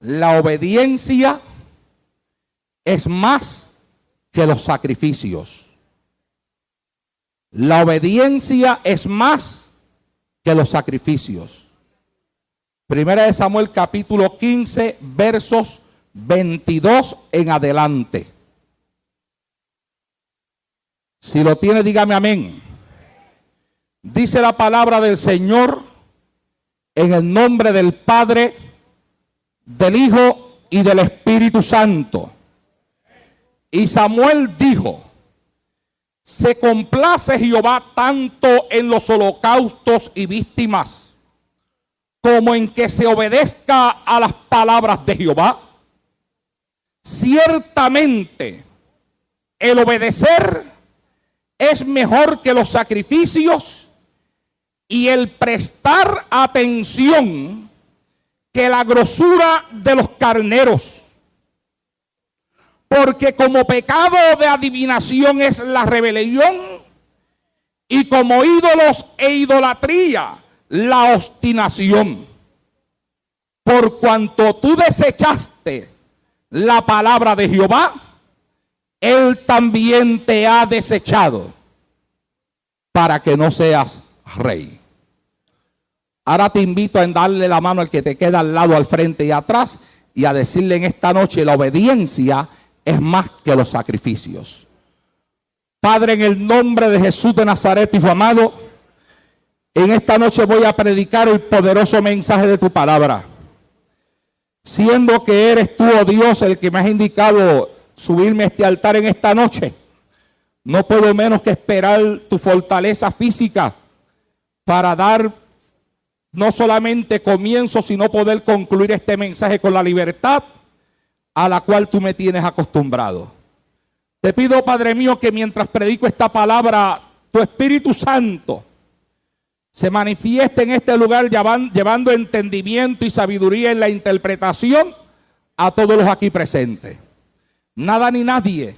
La obediencia es más que los sacrificios. La obediencia es más que los sacrificios. Primera de Samuel capítulo 15, versos 22 en adelante. Si lo tiene, dígame amén. Dice la palabra del Señor en el nombre del Padre, del Hijo y del Espíritu Santo. Y Samuel dijo: se complace Jehová tanto en los holocaustos y víctimas, como en que se obedezca a las palabras de Jehová. Ciertamente, el obedecer es mejor que los sacrificios, y el prestar atención que la grosura de los carneros. Porque como pecado de adivinación es la rebelión, y como ídolos e idolatría la obstinación. Por cuanto tú desechaste la palabra de Jehová, Él también te ha desechado para que no seas rey. Ahora te invito a darle la mano al que te queda al lado, al frente y atrás, y a decirle en esta noche: la obediencia es más que los sacrificios. Padre, en el nombre de Jesús de Nazaret, Hijo amado, en esta noche voy a predicar el poderoso mensaje de tu palabra. Siendo que eres tú, oh Dios, el que me has indicado subirme a este altar en esta noche, no puedo menos que esperar tu fortaleza física para dar no solamente comienzo, sino poder concluir este mensaje con la libertad a la cual tú me tienes acostumbrado. Te pido, Padre mío, que mientras predico esta palabra, tu Espíritu Santo se manifieste en este lugar, llevando entendimiento y sabiduría en la interpretación a todos los aquí presentes. Nada ni nadie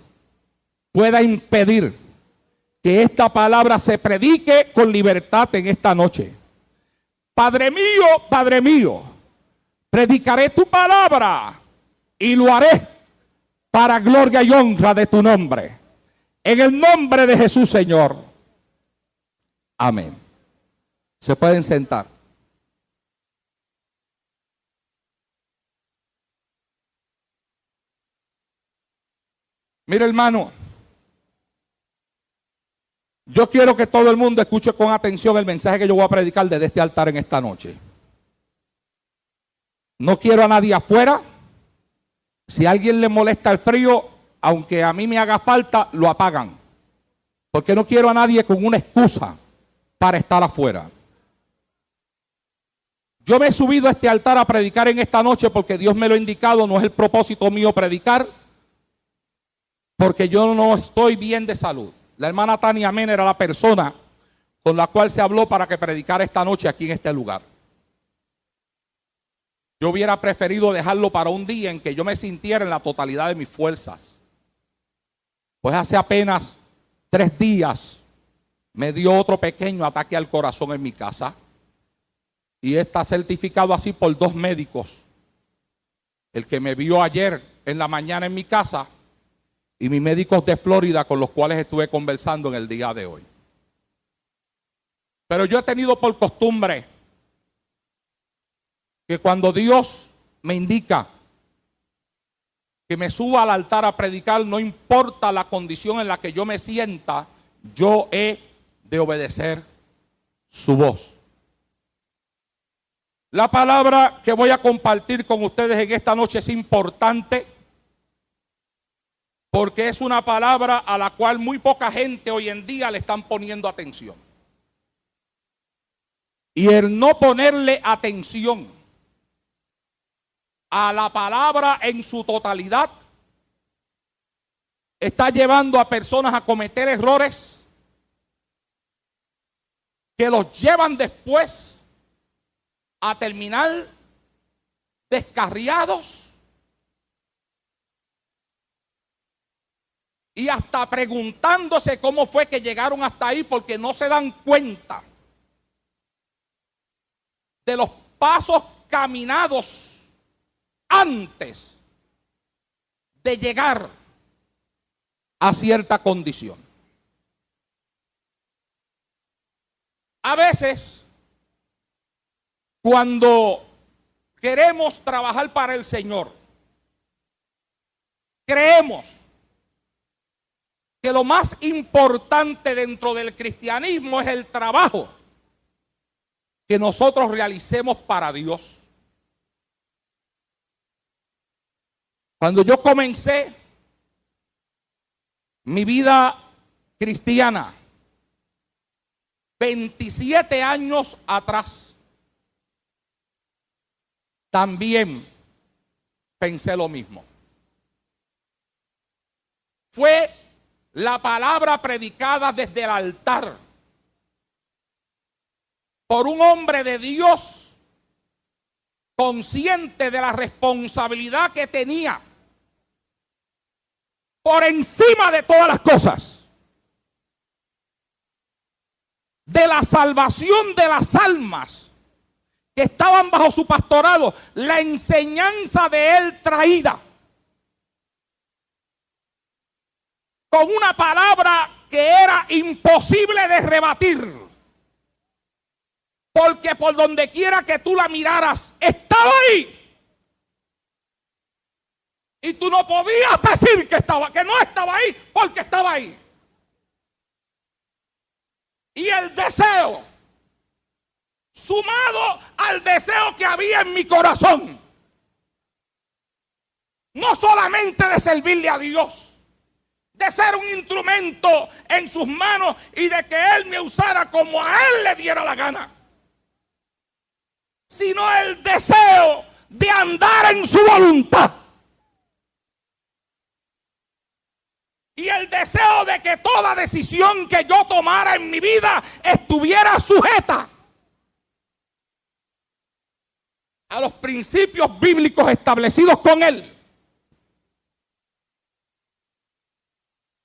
pueda impedir que esta palabra se predique con libertad en esta noche. Padre mío, predicaré tu palabra y lo haré para gloria y honra de tu nombre. En el nombre de Jesús, Señor. Amén. Se pueden sentar. Mira, hermano, yo quiero que todo el mundo escuche con atención el mensaje que yo voy a predicar desde este altar en esta noche. No quiero a nadie afuera. Si a alguien le molesta el frío, aunque a mí me haga falta, lo apagan. Porque no quiero a nadie con una excusa para estar afuera. Yo me he subido a este altar a predicar en esta noche porque Dios me lo ha indicado. No es el propósito mío predicar, porque yo no estoy bien de salud. La hermana Tania Mena era la persona con la cual se habló para que predicara esta noche aquí en este lugar. Yo hubiera preferido dejarlo para un día en que yo me sintiera en la totalidad de mis fuerzas. Pues hace apenas 3 días me dio otro pequeño ataque al corazón en mi casa. Y está certificado así por 2 médicos. El que me vio ayer en la mañana en mi casa y mis médicos de Florida con los cuales estuve conversando en el día de hoy. Pero yo he tenido por costumbre que cuando Dios me indica que me suba al altar a predicar, no importa la condición en la que yo me sienta, yo he de obedecer su voz. La palabra que voy a compartir con ustedes en esta noche es importante porque es una palabra a la cual muy poca gente hoy en día le están poniendo atención. Y el no ponerle atención a la palabra en su totalidad está llevando a personas a cometer errores que los llevan después a terminar descarriados y hasta preguntándose cómo fue que llegaron hasta ahí, porque no se dan cuenta de los pasos caminados antes de llegar a cierta condición. A veces, cuando queremos trabajar para el Señor, creemos que lo más importante dentro del cristianismo es el trabajo que nosotros realicemos para Dios. Cuando yo comencé mi vida cristiana, 27 años atrás, también pensé lo mismo. Fue la palabra predicada desde el altar por un hombre de Dios consciente de la responsabilidad que tenía por encima de todas las cosas, de la salvación de las almas que estaban bajo su pastorado, la enseñanza de él traída con una palabra que era imposible de rebatir, porque por donde quiera que tú la miraras, estaba ahí. Y tú no podías decir que no estaba ahí, porque estaba ahí. Y el deseo, sumado al deseo que había en mi corazón, no solamente de servirle a Dios, de ser un instrumento en sus manos y de que Él me usara como a Él le diera la gana, sino el deseo de andar en su voluntad. Y el deseo de que toda decisión que yo tomara en mi vida estuviera sujeta a los principios bíblicos establecidos con Él.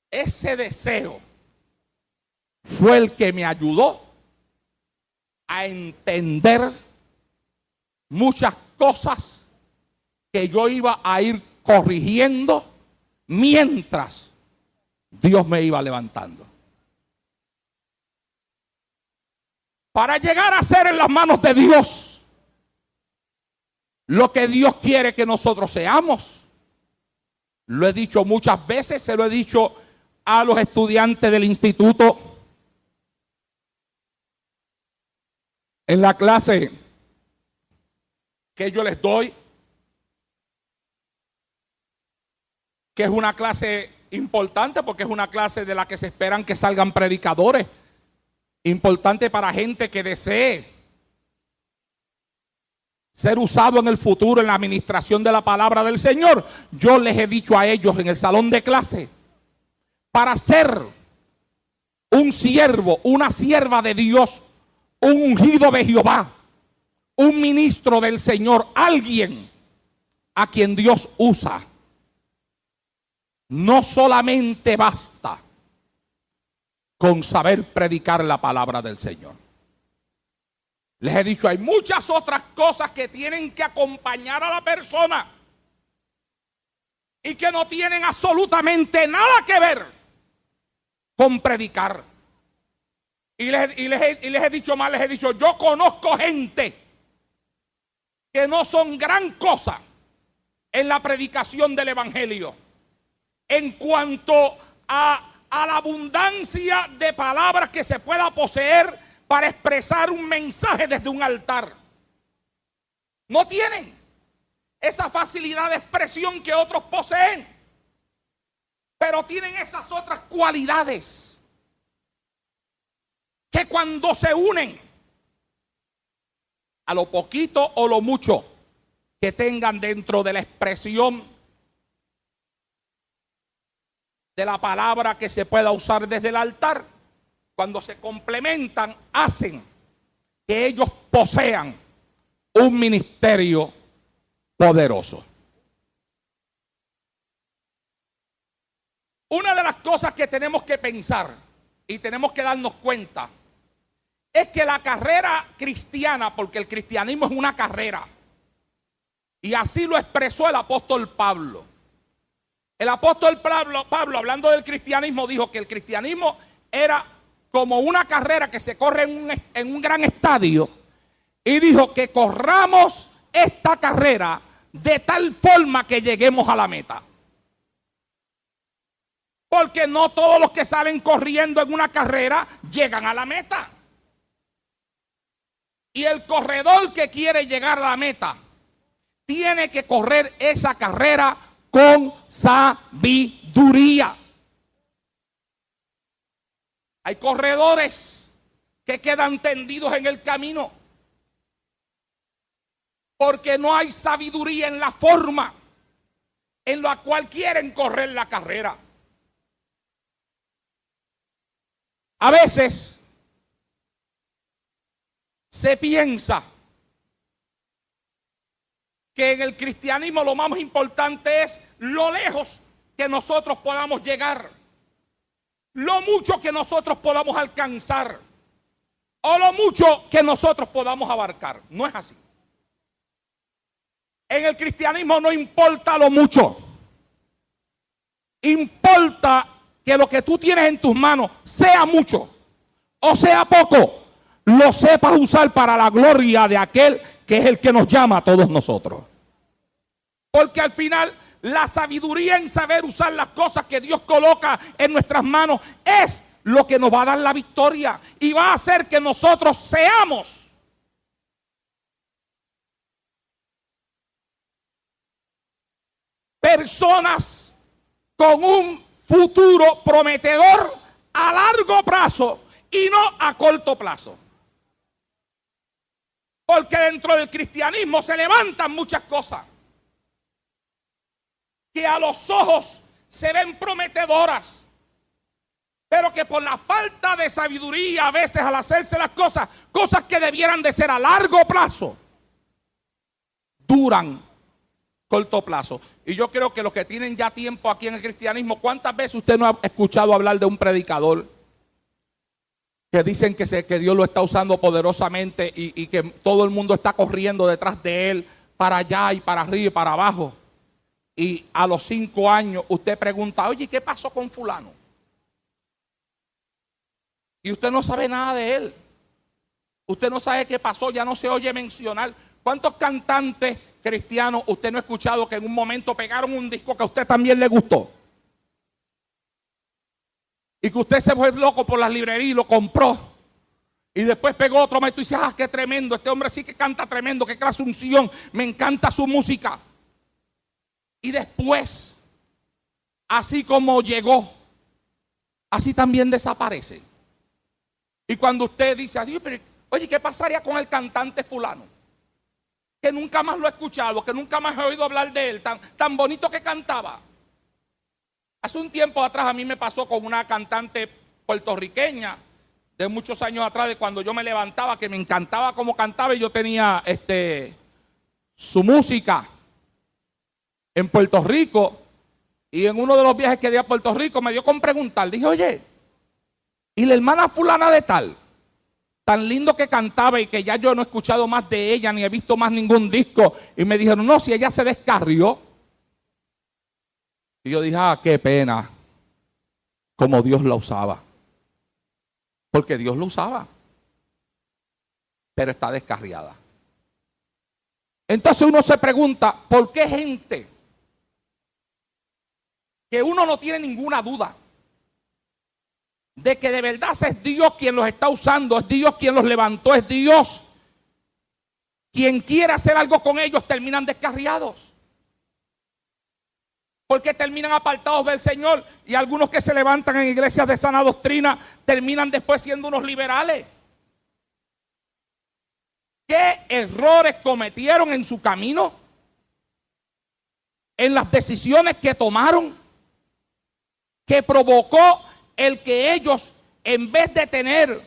Ese deseo fue el que me ayudó a entender muchas cosas que yo iba a ir corrigiendo mientras Dios me iba levantando. Para llegar a ser en las manos de Dios lo que Dios quiere que nosotros seamos. Lo he dicho muchas veces, se lo he dicho a los estudiantes del instituto en la clase que yo les doy, que es una clase importante porque es una clase de la que se esperan que salgan predicadores, importante para gente que desee ser usado en el futuro en la administración de la palabra del Señor. Yo les he dicho a ellos en el salón de clase, para ser un siervo, una sierva de Dios, un ungido de Jehová, un ministro del Señor, alguien a quien Dios usa, no solamente basta con saber predicar la palabra del Señor. Les he dicho, hay muchas otras cosas que tienen que acompañar a la persona y que no tienen absolutamente nada que ver con predicar. Y les he dicho más, les he dicho, yo conozco gente que no son gran cosa en la predicación del evangelio, en cuanto a la abundancia de palabras que se pueda poseer para expresar un mensaje desde un altar. No tienen esa facilidad de expresión que otros poseen, pero tienen esas otras cualidades que cuando se unen a lo poquito o lo mucho que tengan dentro de la expresión de la palabra que se pueda usar desde el altar, cuando se complementan, hacen que ellos posean un ministerio poderoso. Una de las cosas que tenemos que pensar y tenemos que darnos cuenta es que la carrera cristiana, porque el cristianismo es una carrera, Y así lo expresó el apóstol Pablo. El apóstol Pablo, hablando del cristianismo, dijo que el cristianismo era como una carrera que se corre en un gran estadio. Y dijo que corramos esta carrera de tal forma que lleguemos a la meta. Porque no todos los que salen corriendo en una carrera llegan a la meta. Y el corredor que quiere llegar a la meta tiene que correr esa carrera con sabiduría. Hay corredores que quedan tendidos en el camino porque no hay sabiduría en la forma en la cual quieren correr la carrera. A veces se piensa que en el cristianismo lo más importante es lo lejos que nosotros podamos llegar, lo mucho que nosotros podamos alcanzar o lo mucho que nosotros podamos abarcar. No es así. En el cristianismo no importa lo mucho, importa que lo que tú tienes en tus manos, sea mucho o sea poco, lo sepas usar para la gloria de aquel que es el que nos llama a todos nosotros. Porque al final la sabiduría en saber usar las cosas que Dios coloca en nuestras manos es lo que nos va a dar la victoria y va a hacer que nosotros seamos personas con un futuro prometedor a largo plazo y no a corto plazo. Porque dentro del cristianismo se levantan muchas cosas que a los ojos se ven prometedoras, pero que por la falta de sabiduría a veces al hacerse las cosas que debieran de ser a largo plazo, duran corto plazo. Y yo creo que los que tienen ya tiempo aquí en el cristianismo, ¿cuántas veces usted no ha escuchado hablar de un predicador que dicen que Dios lo está usando poderosamente y que todo el mundo está corriendo detrás de él para allá y para arriba y para abajo? Y a los 5 años usted pregunta, oye, ¿qué pasó con fulano? Y usted no sabe nada de él. Usted no sabe qué pasó, ya no se oye mencionar. ¿Cuántos cantantes cristianos usted no ha escuchado que en un momento pegaron un disco que a usted también le gustó? Y que usted se fue loco por las librerías y lo compró. Y después pegó otro maestro y dice, qué tremendo, este hombre sí que canta tremendo, qué clase de unción, me encanta su música. Y después, así como llegó, así también desaparece. Y cuando usted dice, adiós, pero oye, ¿qué pasaría con el cantante fulano? Que nunca más lo he escuchado, que nunca más he oído hablar de él, tan bonito que cantaba. Hace un tiempo atrás a mí me pasó con una cantante puertorriqueña, de muchos años atrás, de cuando yo me levantaba, que me encantaba cómo cantaba y yo tenía su música en Puerto Rico. Y en uno de los viajes que di a Puerto Rico me dio con preguntar, dije, oye, ¿y la hermana fulana de tal? Tan lindo que cantaba y que ya yo no he escuchado más de ella, ni he visto más ningún disco. Y me dijeron, no, si ella se descarrió. Y yo dije, qué pena, como Dios la usaba. Porque Dios la usaba, pero está descarriada. Entonces uno se pregunta, ¿por qué gente que uno no tiene ninguna duda de que de verdad es Dios quien los está usando, es Dios quien los levantó, es Dios quien quiere hacer algo con ellos, terminan descarriados? Porque terminan apartados del Señor, y algunos que se levantan en iglesias de sana doctrina terminan después siendo unos liberales. ¿Qué errores cometieron en su camino? En las decisiones que tomaron, que provocó el que ellos, en vez de tener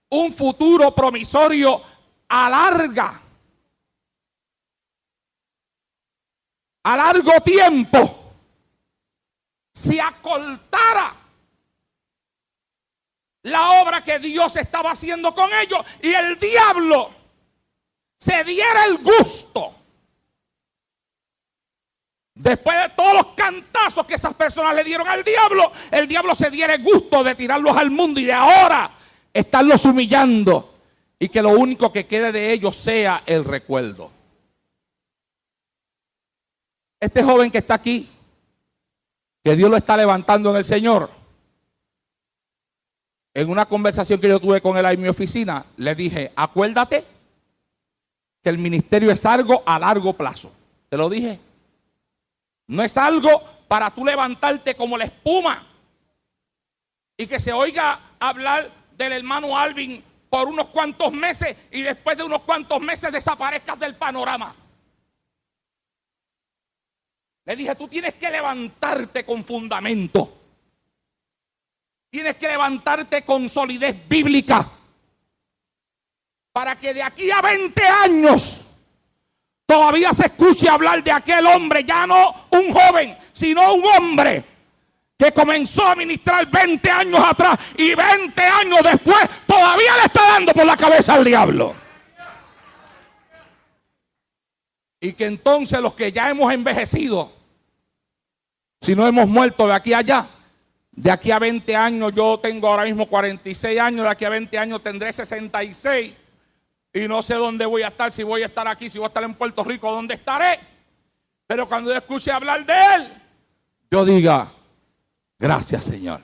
un futuro promisorio a largo tiempo, se acortara la obra que Dios estaba haciendo con ellos y el diablo se diera el gusto Después de todos los cantazos que esas personas le dieron al diablo, el diablo se diera el gusto de tirarlos al mundo y de ahora estarlos humillando y que lo único que quede de ellos sea el recuerdo. Este joven que está aquí, que Dios lo está levantando en el Señor, en una conversación que yo tuve con él ahí en mi oficina, le dije, acuérdate que el ministerio es algo a largo plazo. Te lo dije. No es algo para tú levantarte como la espuma y que se oiga hablar del hermano Alvin por unos cuantos meses y después de unos cuantos meses desaparezcas del panorama. Le dije, tú tienes que levantarte con fundamento. Tienes que levantarte con solidez bíblica para que de aquí a 20 años todavía se escuche hablar de aquel hombre, ya no un joven, sino un hombre que comenzó a ministrar 20 años atrás y 20 años después todavía le está dando por la cabeza al diablo. Y que entonces los que ya hemos envejecido, si no hemos muerto de aquí a allá, de aquí a 20 años, yo tengo ahora mismo 46 años, de aquí a 20 años tendré 66 y no sé dónde voy a estar, si voy a estar aquí, si voy a estar en Puerto Rico, dónde estaré. Pero cuando yo escuche hablar de él, yo diga, gracias Señor.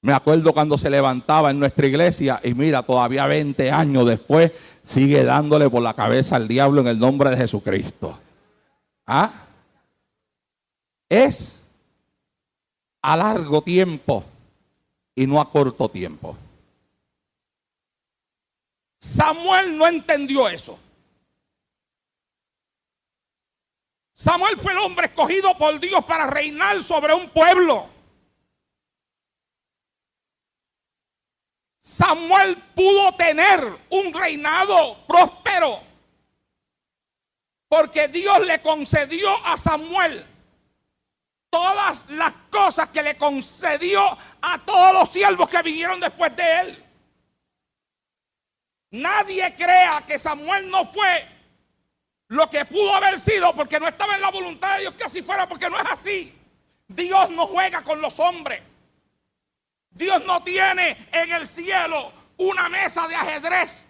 Me acuerdo cuando se levantaba en nuestra iglesia y mira, todavía 20 años después sigue dándole por la cabeza al diablo en el nombre de Jesucristo. ¿Ah? Es a largo tiempo y no a corto tiempo. Samuel no entendió eso. Samuel fue el hombre escogido por Dios para reinar sobre un pueblo. Samuel pudo tener un reinado próspero porque Dios le concedió a Samuel todas las cosas que le concedió a todos los siervos que vinieron después de él. Nadie crea que Samuel no fue lo que pudo haber sido porque no estaba en la voluntad de Dios que así fuera, porque no es así. Dios no juega con los hombres. Dios no tiene en el cielo una mesa de ajedrez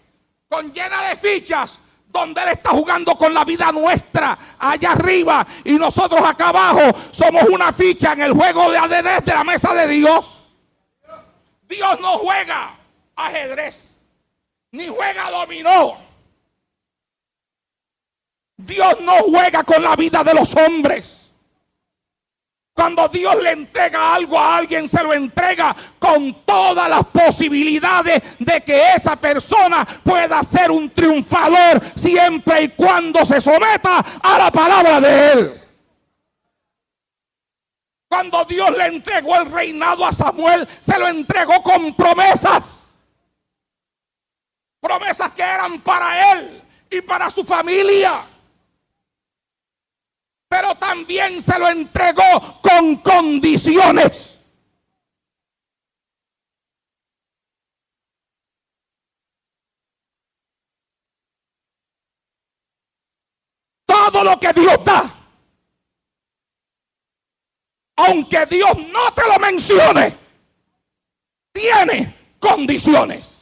con llena de fichas donde Él está jugando con la vida nuestra allá arriba y nosotros acá abajo somos una ficha en el juego de ajedrez de la mesa de Dios. Dios no juega ajedrez ni juega dominó. Dios no juega con la vida de los hombres. Cuando Dios le entrega algo a alguien, se lo entrega con todas las posibilidades de que esa persona pueda ser un triunfador siempre y cuando se someta a la palabra de Él. Cuando Dios le entregó el reinado a Samuel, se lo entregó con promesas. Promesas que eran para él y para su familia. Pero también se lo entregó con condiciones. Todo lo que Dios da, aunque Dios no te lo mencione, tiene condiciones.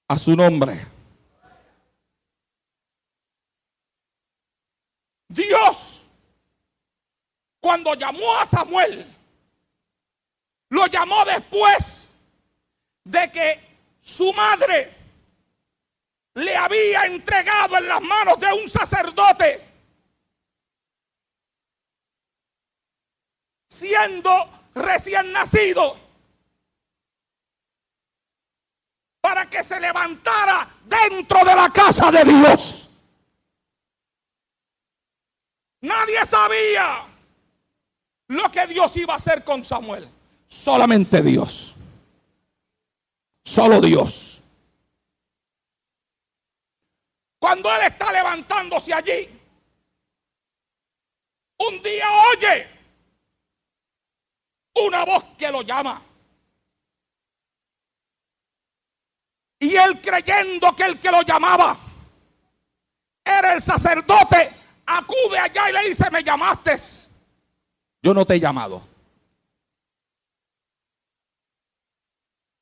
A su nombre. Dios, cuando llamó a Samuel, lo llamó después de que su madre le había entregado en las manos de un sacerdote, siendo recién nacido, para que se levantara dentro de la casa de Dios. Nadie sabía lo que Dios iba a hacer con Samuel. Solamente Dios. Solo Dios. Cuando él está levantándose allí, un día oye una voz que lo llama. Y Y él, creyendo que el que lo llamaba era el sacerdote, acude allá y le dice: me llamaste. Yo no te he llamado.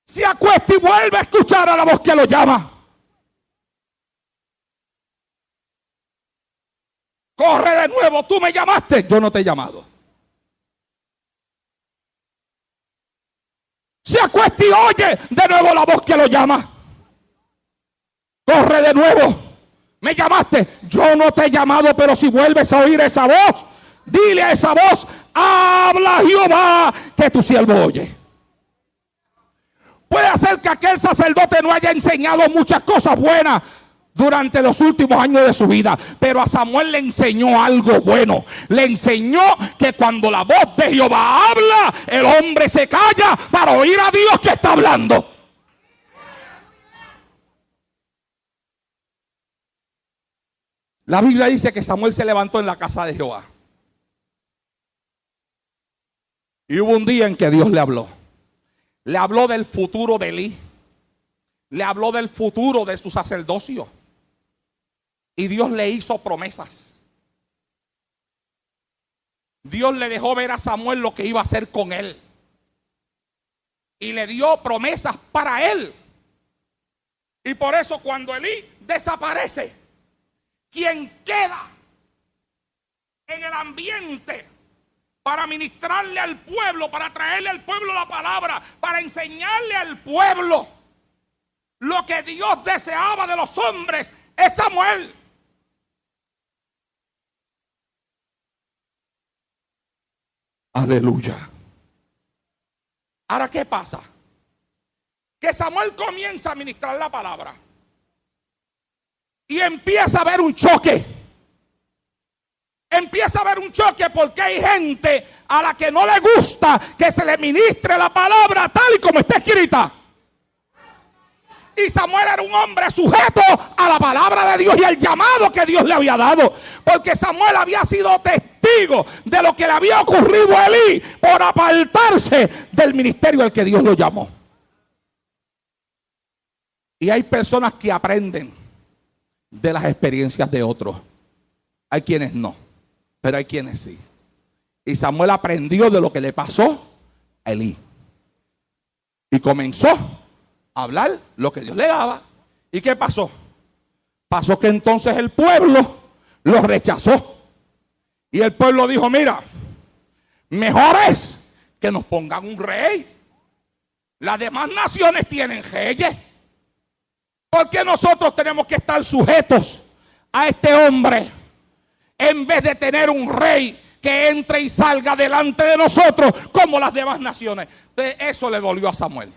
Se acuesta y vuelve a escuchar a la voz que lo llama. Corre de nuevo: tú me llamaste. Yo no te he llamado. Se acuesta y oye de nuevo la voz que lo llama. Corre de nuevo: me llamaste. Yo no te he llamado, pero si vuelves a oír esa voz, dile a esa voz: habla Jehová, que tu siervo oye. Puede ser que aquel sacerdote no haya enseñado muchas cosas buenas durante los últimos años de su vida, pero a Samuel le enseñó algo bueno. Le enseñó que cuando la voz de Jehová habla, el hombre se calla para oír a Dios que está hablando. La Biblia dice que Samuel se levantó en la casa de Jehová. Y hubo un día en que Dios le habló. Le habló del futuro de Elí. Le habló del futuro de su sacerdocio. Y Dios le hizo promesas. Dios le dejó ver a Samuel lo que iba a hacer con él. Y le dio promesas para él. Y por eso cuando Elí desaparece, quien queda en el ambiente para ministrarle al pueblo, para traerle al pueblo la palabra, para enseñarle al pueblo lo que Dios deseaba de los hombres, es Samuel. Aleluya. Ahora, ¿qué pasa? Que Samuel comienza a ministrar la palabra y empieza a haber un choque. Empieza a haber un choque porque hay gente a la que no le gusta que se le ministre la palabra tal y como está escrita. Y Samuel era un hombre sujeto a la palabra de Dios y al llamado que Dios le había dado. Porque Samuel había sido testigo de lo que le había ocurrido a Elí por apartarse del ministerio al que Dios lo llamó. Y hay personas que aprenden de las experiencias de otros. Hay quienes no, pero hay quienes sí. Y Samuel aprendió de lo que le pasó a Elí. Y comenzó a hablar lo que Dios le daba. ¿Y qué pasó? Pasó que entonces el pueblo lo rechazó. Y el pueblo dijo: mira, mejor es que nos pongan un rey. Las demás naciones tienen reyes. ¿Por qué nosotros tenemos que estar sujetos a este hombre en vez de tener un rey que entre y salga delante de nosotros como las demás naciones? Entonces, eso le dolió a Samuel.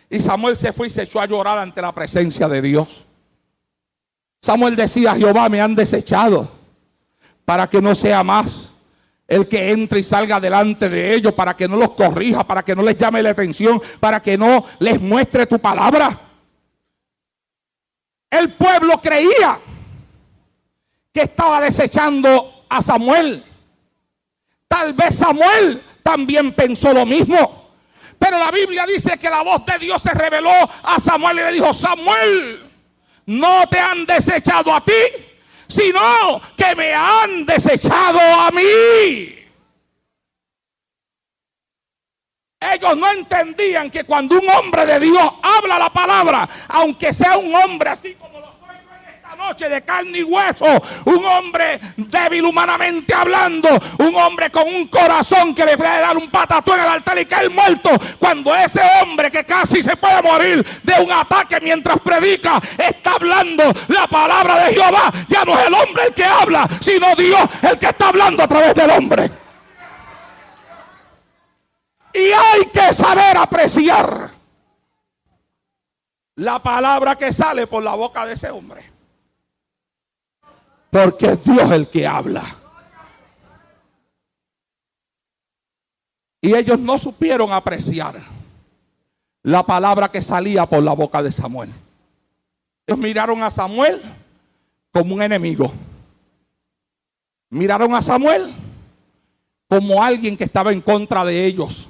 Y Samuel se fue y se echó a llorar ante la presencia de Dios. Samuel decía: Jehová, me han desechado para que no sea más el que entre y salga delante de ellos, para que no los corrija, para que no les llame la atención, para que no les muestre tu palabra. El pueblo creía que estaba desechando a Samuel. Tal vez Samuel también pensó lo mismo. Pero la Biblia dice que la voz de Dios se reveló a Samuel y le dijo: Samuel, no te han desechado a ti, sino que me han desechado a mí. Ellos no entendían que cuando un hombre de Dios habla la palabra, aunque sea un hombre así como lo soy yo en esta noche, de carne y hueso, un hombre débil humanamente hablando, un hombre con un corazón que le puede dar un patatón en el altar y caer muerto, cuando ese hombre que casi se puede morir de un ataque mientras predica, está hablando la palabra de Jehová, ya no es el hombre el que habla, sino Dios el que está hablando a través del hombre. Y hay que saber apreciar la palabra que sale por la boca de ese hombre, porque es Dios el que habla. Y ellos no supieron apreciar la palabra que salía por la boca de Samuel. Ellos miraron a Samuel como un enemigo. Miraron a Samuel como alguien que estaba en contra de ellos.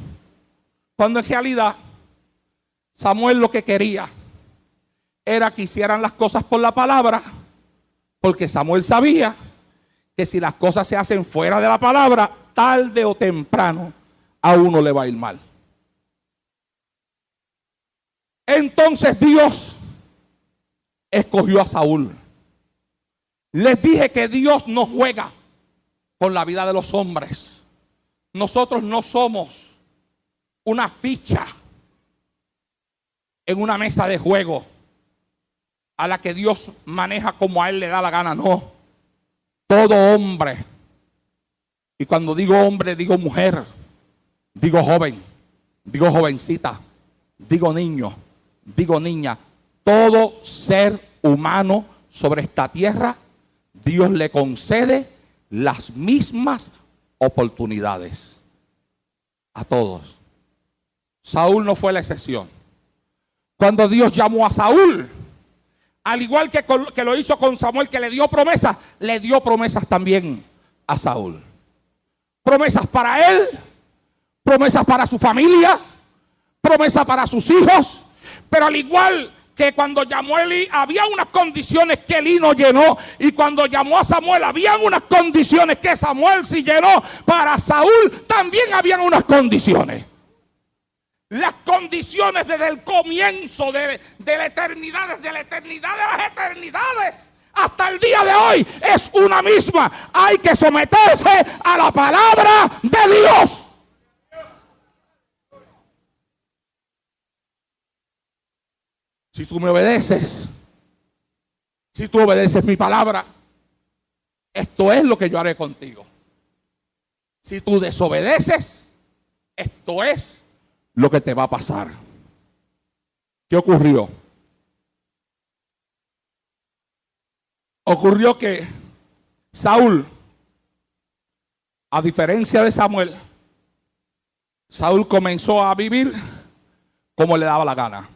Cuando en realidad Samuel lo que quería era que hicieran las cosas por la palabra, porque Samuel sabía que si las cosas se hacen fuera de la palabra, tarde o temprano a uno le va a ir mal. Entonces Dios escogió a Saúl. Les dije que Dios no juega con la vida de los hombres. Nosotros no somos una ficha en una mesa de juego a la que Dios maneja como a Él le da la gana. No. Todo hombre, y cuando digo hombre, digo mujer, digo joven, digo jovencita, digo niño, digo niña, todo ser humano sobre esta tierra, Dios le concede las mismas oportunidades a todos. Saúl no fue la excepción. Cuando Dios llamó a Saúl, al igual que lo hizo con Samuel, que le dio promesas también a Saúl. Promesas para él, promesas para su familia, promesas para sus hijos. Pero al igual que cuando llamó a Elí, había unas condiciones que Elí no llenó. Y cuando llamó a Samuel, habían unas condiciones que Samuel sí llenó. Para Saúl también habían unas condiciones. Las condiciones desde el comienzo de la eternidad, desde la eternidad de las eternidades hasta el día de hoy, es una misma. Hay que someterse a la palabra de Dios. Si tú me obedeces, si tú obedeces mi palabra, esto es lo que yo haré contigo. Si tú desobedeces, esto es lo que te va a pasar. ¿Qué ocurrió? Ocurrió que Saúl, a diferencia de Samuel, Saúl comenzó a vivir como le daba la gana.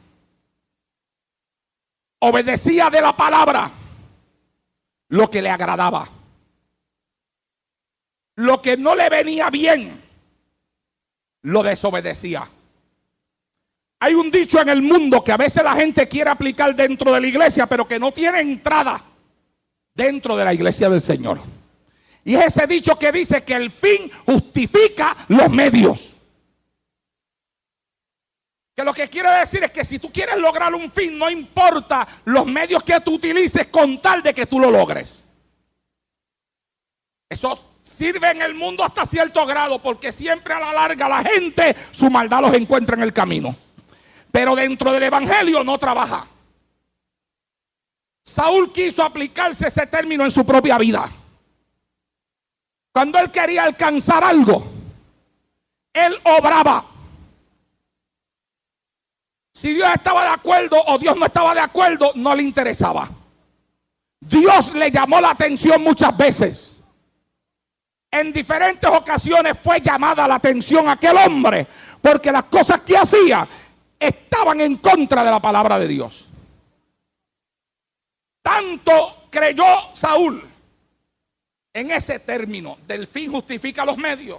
Obedecía de la palabra lo que le agradaba. Lo que no le venía bien, lo desobedecía. Hay un dicho en el mundo que a veces la gente quiere aplicar dentro de la iglesia, pero que no tiene entrada dentro de la iglesia del Señor. Y es ese dicho que dice que el fin justifica los medios. Que lo que quiere decir es que si tú quieres lograr un fin, no importa los medios que tú utilices con tal de que tú lo logres. Eso sirve en el mundo hasta cierto grado, porque siempre a la larga la gente su maldad los encuentra en el camino. Pero dentro del evangelio no trabaja. Saúl quiso aplicarse ese término en su propia vida. Cuando él quería alcanzar algo, él obraba. Si Dios estaba de acuerdo o Dios no estaba de acuerdo, no le interesaba. Dios le llamó la atención muchas veces. En diferentes ocasiones fue llamada la atención a aquel hombre, porque las cosas que hacía estaban en contra de la palabra de Dios. Tanto creyó Saúl en ese término del fin justifica los medios,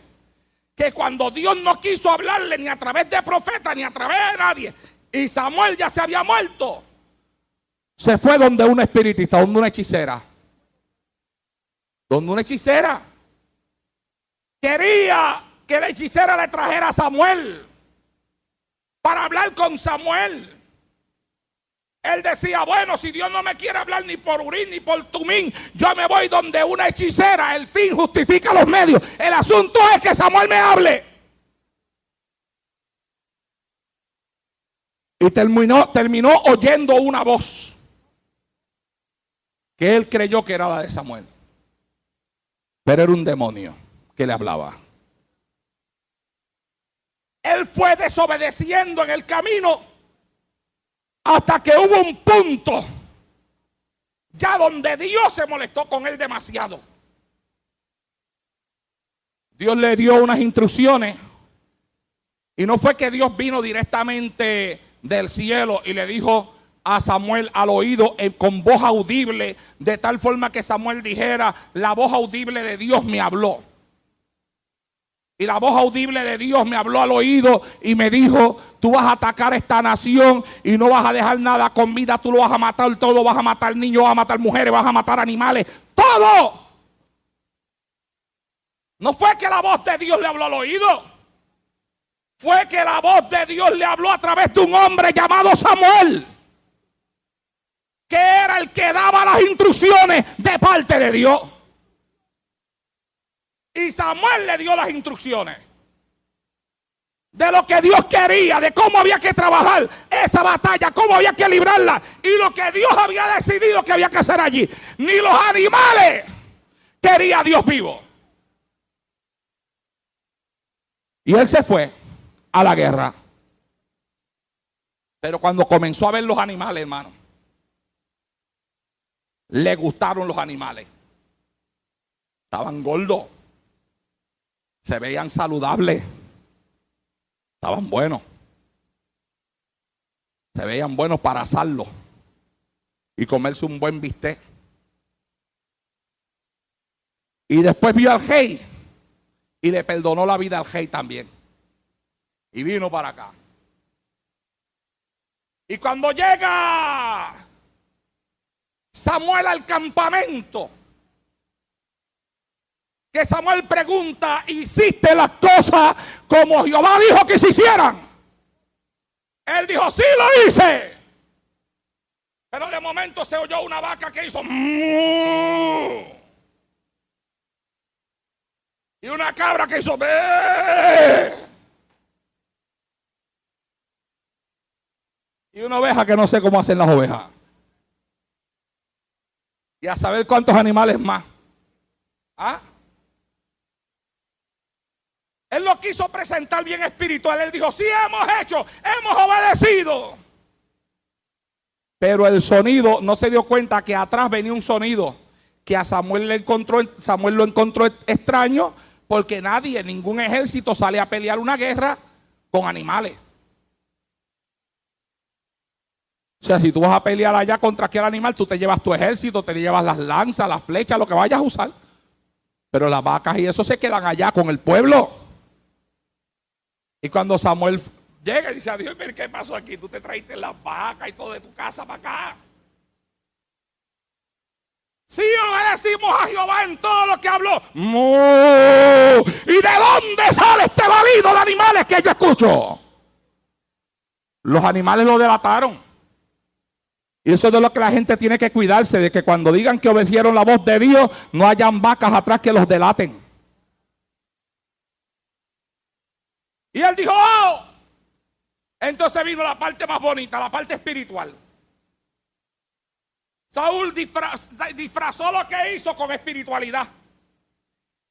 que cuando Dios no quiso hablarle ni a través de profeta ni a través de nadie, y Samuel ya se había muerto, se fue donde una espiritista, donde una hechicera. Donde una hechicera. Quería que la hechicera le trajera a Samuel para hablar con Samuel. Él decía, bueno, si Dios no me quiere hablar ni por Urín ni por Tumín, yo me voy donde una hechicera. El fin justifica los medios. El asunto es que Samuel me hable. Y terminó oyendo una voz que él creyó que era la de Samuel, pero era un demonio que le hablaba. Él fue desobedeciendo en el camino hasta que hubo un punto ya donde Dios se molestó con él demasiado. Dios le dio unas instrucciones y no fue que Dios vino directamente del cielo y le dijo a Samuel al oído con voz audible, de tal forma que Samuel dijera, la voz audible de Dios me habló. Y la voz audible de Dios me habló al oído y me dijo: tú vas a atacar esta nación y no vas a dejar nada con vida, tú lo vas a matar todo, vas a matar niños, vas a matar mujeres, vas a matar animales, todo. No fue que la voz de Dios le habló al oído, fue que la voz de Dios le habló a través de un hombre llamado Samuel, que era el que daba las instrucciones de parte de Dios. Y Samuel le dio las instrucciones de lo que Dios quería, de cómo había que trabajar esa batalla, cómo había que librarla y lo que Dios había decidido que había que hacer allí. Ni los animales quería Dios vivo. Y él se fue a la guerra. Pero cuando comenzó a ver los animales, hermano, le gustaron los animales. Estaban gordos, se veían saludables, estaban buenos, se veían buenos para asarlos y comerse un buen bistec. Y después vio al rey y le perdonó la vida al rey también. Y vino para acá. Y cuando llega Samuel al campamento, que Samuel pregunta: ¿hiciste las cosas como Jehová dijo que se hicieran? Él dijo: sí, lo hice. Pero de momento se oyó una vaca que hizo "mmm", y una cabra que hizo "bé", y una oveja que no sé cómo hacen las ovejas. Y a saber cuántos animales más. ¿Ah? Él lo quiso presentar bien espiritual. Él dijo: sí, hemos hecho, hemos obedecido. Pero el sonido, no se dio cuenta que atrás venía un sonido que a Samuel lo encontró extraño, porque nadie, ningún ejército sale a pelear una guerra con animales. O sea, si tú vas a pelear allá contra aquel animal, tú te llevas tu ejército, te llevas las lanzas, las flechas, lo que vayas a usar. Pero las vacas y eso se quedan allá con el pueblo. Y cuando Samuel llega y dice a Dios: ¿qué pasó aquí? Tú te trajiste las vacas y todo de tu casa para acá. Sí, obedecimos a Jehová en todo lo que habló. ¡Mu! ¿Y de dónde sale este balido de animales que yo escucho? Los animales lo delataron. Y eso es de lo que la gente tiene que cuidarse, de que cuando digan que obedecieron la voz de Dios, no hayan vacas atrás que los delaten. Y él dijo: oh. Entonces vino la parte más bonita, la parte espiritual. Saúl disfrazó lo que hizo con espiritualidad.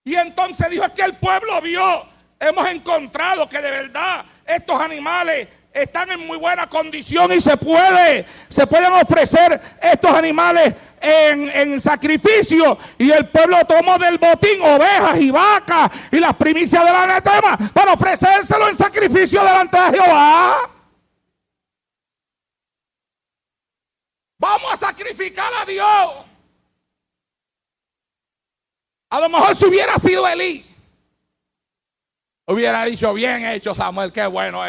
Y entonces dijo: es que el pueblo vio, hemos encontrado que de verdad estos animales están en muy buena condición y se pueden ofrecer estos animales en sacrificio. Y el pueblo tomó del botín ovejas y vacas y las primicias del anatema para ofrecérselo en sacrificio delante de Jehová. Vamos a sacrificar a Dios. A lo mejor si hubiera sido Elí, hubiera dicho: bien hecho, Samuel, qué bueno.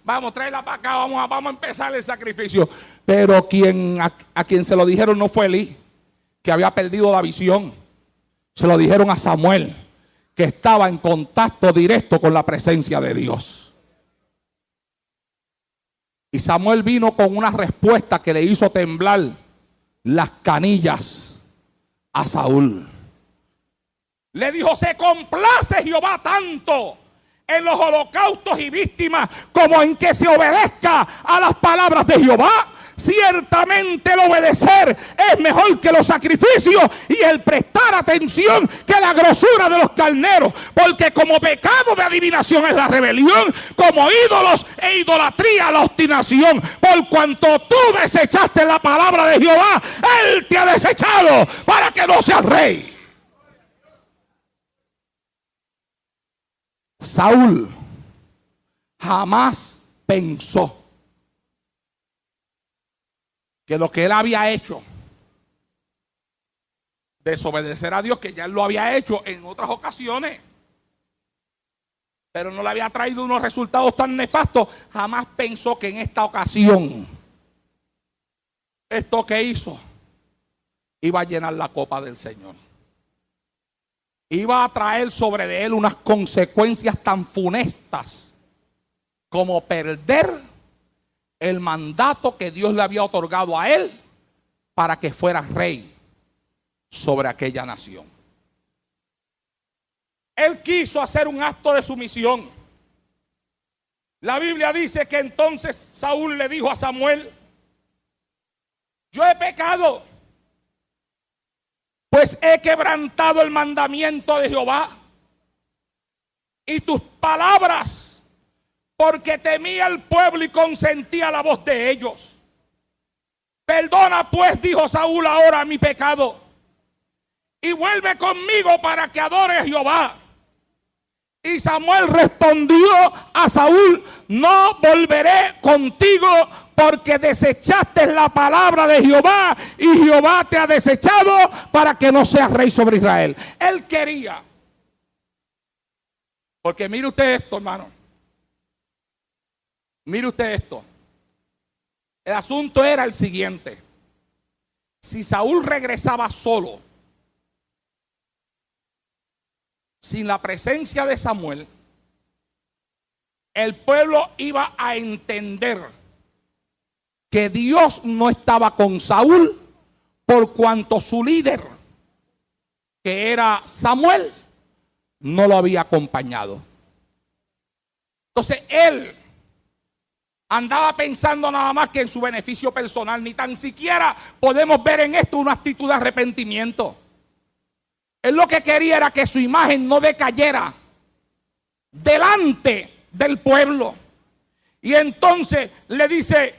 Vamos, tráela para acá, vamos a empezar el sacrificio. Pero a quien se lo dijeron no fue Elí, que había perdido la visión. Se lo dijeron a Samuel, que estaba en contacto directo con la presencia de Dios. Y Samuel vino con una respuesta que le hizo temblar las canillas a Saúl. Le dijo: se complace Jehová tanto en los holocaustos y víctimas como en que se obedezca a las palabras de Jehová. Ciertamente el obedecer es mejor que los sacrificios y el prestar atención que la grosura de los carneros, porque como pecado de adivinación es la rebelión, como ídolos e idolatría la obstinación. Por cuanto tú desechaste la palabra de Jehová, Él te ha desechado para que no seas rey. Saúl jamás pensó que lo que él había hecho, desobedecer a Dios, que ya él lo había hecho en otras ocasiones, pero no le había traído unos resultados tan nefastos, jamás pensó que en esta ocasión, esto que hizo, iba a llenar la copa del Señor. Iba a traer sobre de él unas consecuencias tan funestas como perder el mandato que Dios le había otorgado a él para que fuera rey sobre aquella nación. Él quiso hacer un acto de sumisión. La Biblia dice que entonces Saúl le dijo a Samuel: yo he pecado, pues he quebrantado el mandamiento de Jehová y tus palabras, porque temía al pueblo y consentía la voz de ellos. Perdona pues, dijo Saúl, ahora mi pecado, y vuelve conmigo para que adore a Jehová. Y Samuel respondió a Saúl: no volveré contigo, porque desechaste la palabra de Jehová y Jehová te ha desechado para que no seas rey sobre Israel. Él quería, porque mire usted esto, hermano, mire usted esto. El asunto era el siguiente: si Saúl regresaba solo, sin la presencia de Samuel, el pueblo iba a entender que Dios no estaba con Saúl, por cuanto su líder, que era Samuel, no lo había acompañado. Entonces él andaba pensando nada más que en su beneficio personal. Ni tan siquiera podemos ver en esto una actitud de arrepentimiento. Él lo que quería era que su imagen no decayera delante del pueblo. Y entonces le dice: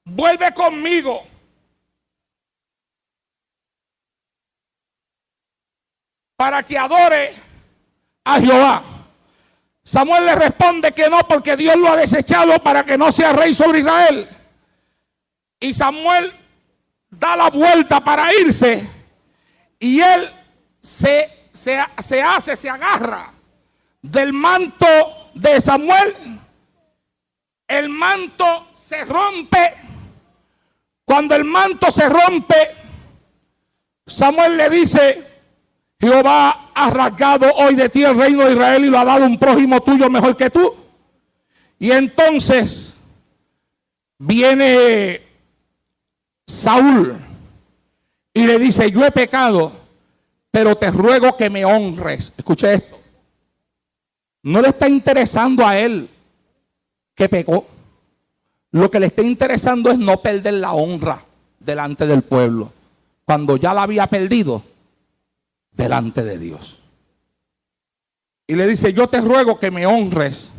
vuelve conmigo para que adore a Jehová. Samuel le responde que no, porque Dios lo ha desechado para que no sea rey sobre Israel. Y Samuel da la vuelta para irse, y él se agarra del manto de Samuel. El manto se rompe. Cuando el manto se rompe, Samuel le dice: Jehová ha rasgado hoy de ti el reino de Israel y lo ha dado un prójimo tuyo mejor que tú. Y entonces viene Saúl y le dice: yo he pecado, pero te ruego que me honres. Escuche esto. No le está interesando a él que pecó. Lo que le está interesando es no perder la honra delante del pueblo, cuando ya la había perdido delante de Dios. Y le dice: yo te ruego que me honres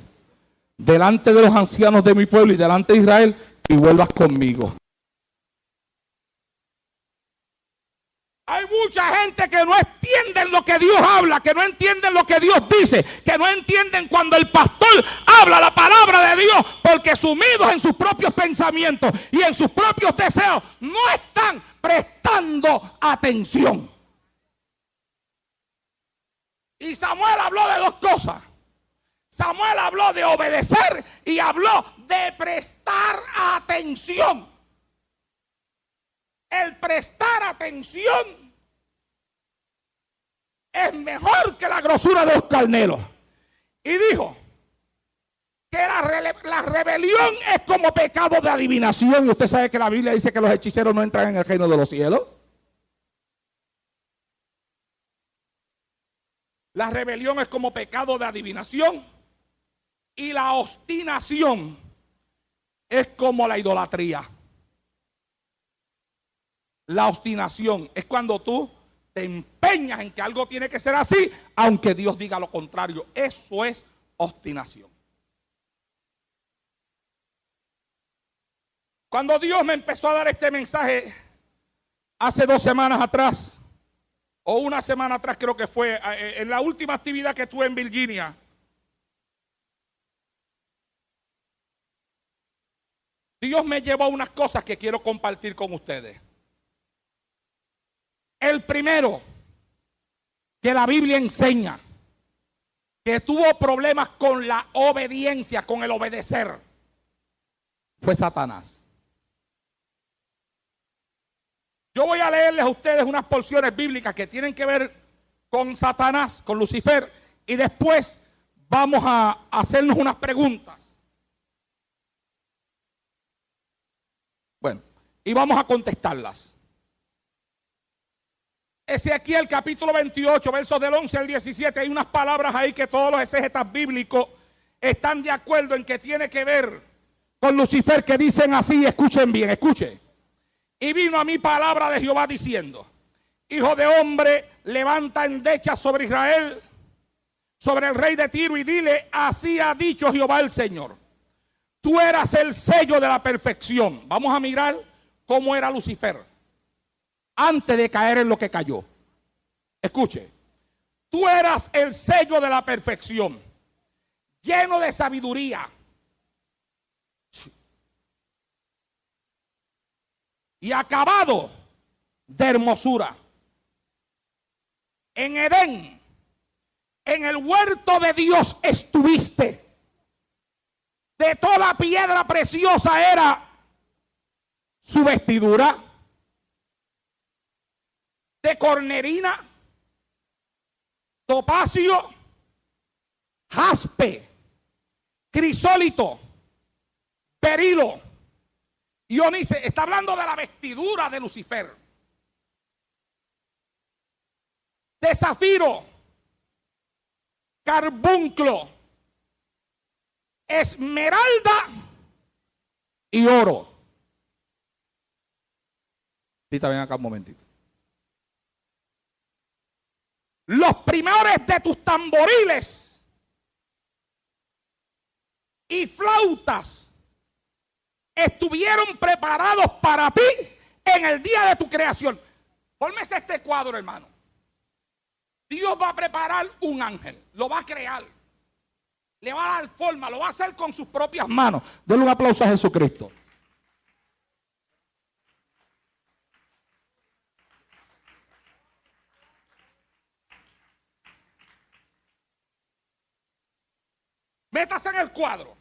delante de los ancianos de mi pueblo y delante de Israel, y vuelvas conmigo. Hay mucha gente que no entiende lo que Dios habla, que no entienden lo que Dios dice, que no entienden cuando el pastor habla la palabra de Dios, porque sumidos en sus propios pensamientos y en sus propios deseos, no están prestando atención. Y Samuel habló de dos cosas. Samuel habló de obedecer y habló de prestar atención. El prestar atención es mejor que la grosura de los carneros. Y dijo que la rebelión es como pecado de adivinación. Y usted sabe que la Biblia dice que los hechiceros no entran en el reino de los cielos. La rebelión es como pecado de adivinación. Y la obstinación es como la idolatría. La obstinación es cuando tú te empeñas en que algo tiene que ser así, aunque Dios diga lo contrario. Eso es obstinación. Cuando Dios me empezó a dar este mensaje hace 2 semanas atrás, o 1 semana atrás creo que fue, en la última actividad que tuve en Virginia, Dios me llevó a unas cosas que quiero compartir con ustedes. El primero, que la Biblia enseña que tuvo problemas con la obediencia, con el obedecer, fue Satanás. Yo voy a leerles a ustedes unas porciones bíblicas que tienen que ver con Satanás, con Lucifer, y después vamos a hacernos unas preguntas. Bueno, y vamos a contestarlas. Ezequiel capítulo 28, versos del 11 al 17, hay unas palabras ahí que todos los exégetas bíblicos están de acuerdo en que tiene que ver con Lucifer, que dicen así, escuchen bien, escuchen. Y vino a mí palabra de Jehová diciendo: hijo de hombre, levanta endecha sobre Israel, sobre el rey de Tiro, y dile: así ha dicho Jehová el Señor, tú eras el sello de la perfección. Vamos a mirar cómo era Lucifer antes de caer en lo que cayó. Escuche, tú eras el sello de la perfección, lleno de sabiduría y acabado de hermosura. En Edén, en el huerto de Dios estuviste. De toda piedra preciosa era su vestidura, de cornerina, topacio, jaspe, crisólito, berilo y onice. Está hablando de la vestidura de Lucifer. De zafiro, carbunclo, esmeralda y oro. Tita, ven acá un momentito. Los primores de tus tamboriles y flautas estuvieron preparados para ti en el día de tu creación. Fórmese este cuadro, hermano. Dios va a preparar un ángel, lo va a crear, le va a dar forma, lo va a hacer con sus propias manos. Denle un aplauso a Jesucristo. Métase en el cuadro.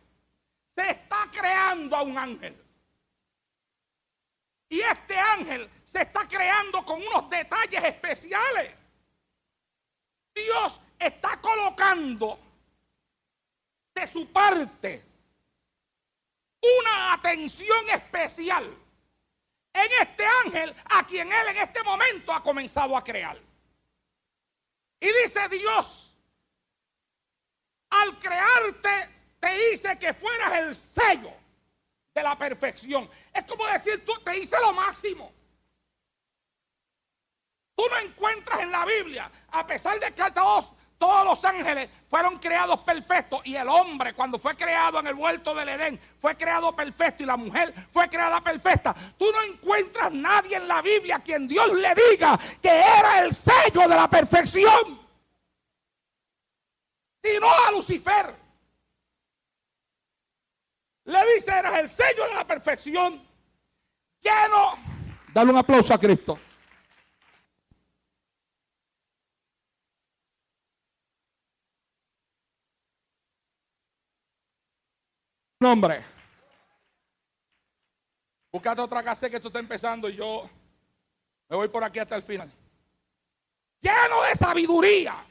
Se está creando a un ángel. Y este ángel se está creando con unos detalles especiales. Dios está colocando de su parte una atención especial en este ángel a quien él en este momento ha comenzado a crear. Y dice Dios: al crearte te hice que fueras el sello de la perfección. Es como decir, tú te hice lo máximo. Tú no encuentras en la Biblia, a pesar de que todos los ángeles fueron creados perfectos, y el hombre cuando fue creado en el huerto del Edén fue creado perfecto, y la mujer fue creada perfecta. Tú no encuentras nadie en la Biblia a quien Dios le diga que era el sello de la perfección, sino a Lucifer. Le dice: eras el sello de la perfección, lleno. Dale un aplauso a Cristo. Nombre. Búscate otra casa que tú estás empezando y yo me voy por aquí hasta el final. Lleno de sabiduría.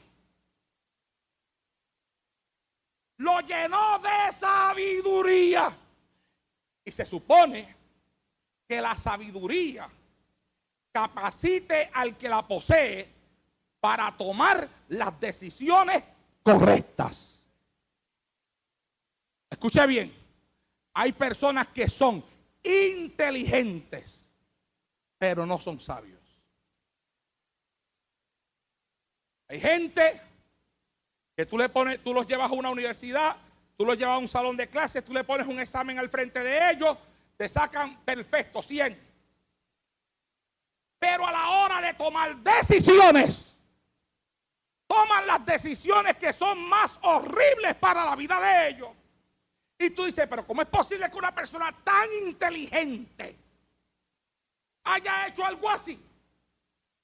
Lo llenó de sabiduría. Y se supone que la sabiduría capacite al que la posee para tomar las decisiones correctas. Escuche bien. Hay personas que son inteligentes, pero no son sabios. Hay gente que tú los llevas a una universidad, tú los llevas a un salón de clases, tú le pones un examen al frente de ellos, te sacan perfecto, 100. Pero a la hora de tomar decisiones, toman las decisiones que son más horribles para la vida de ellos. Y tú dices: pero ¿cómo es posible que una persona tan inteligente haya hecho algo así?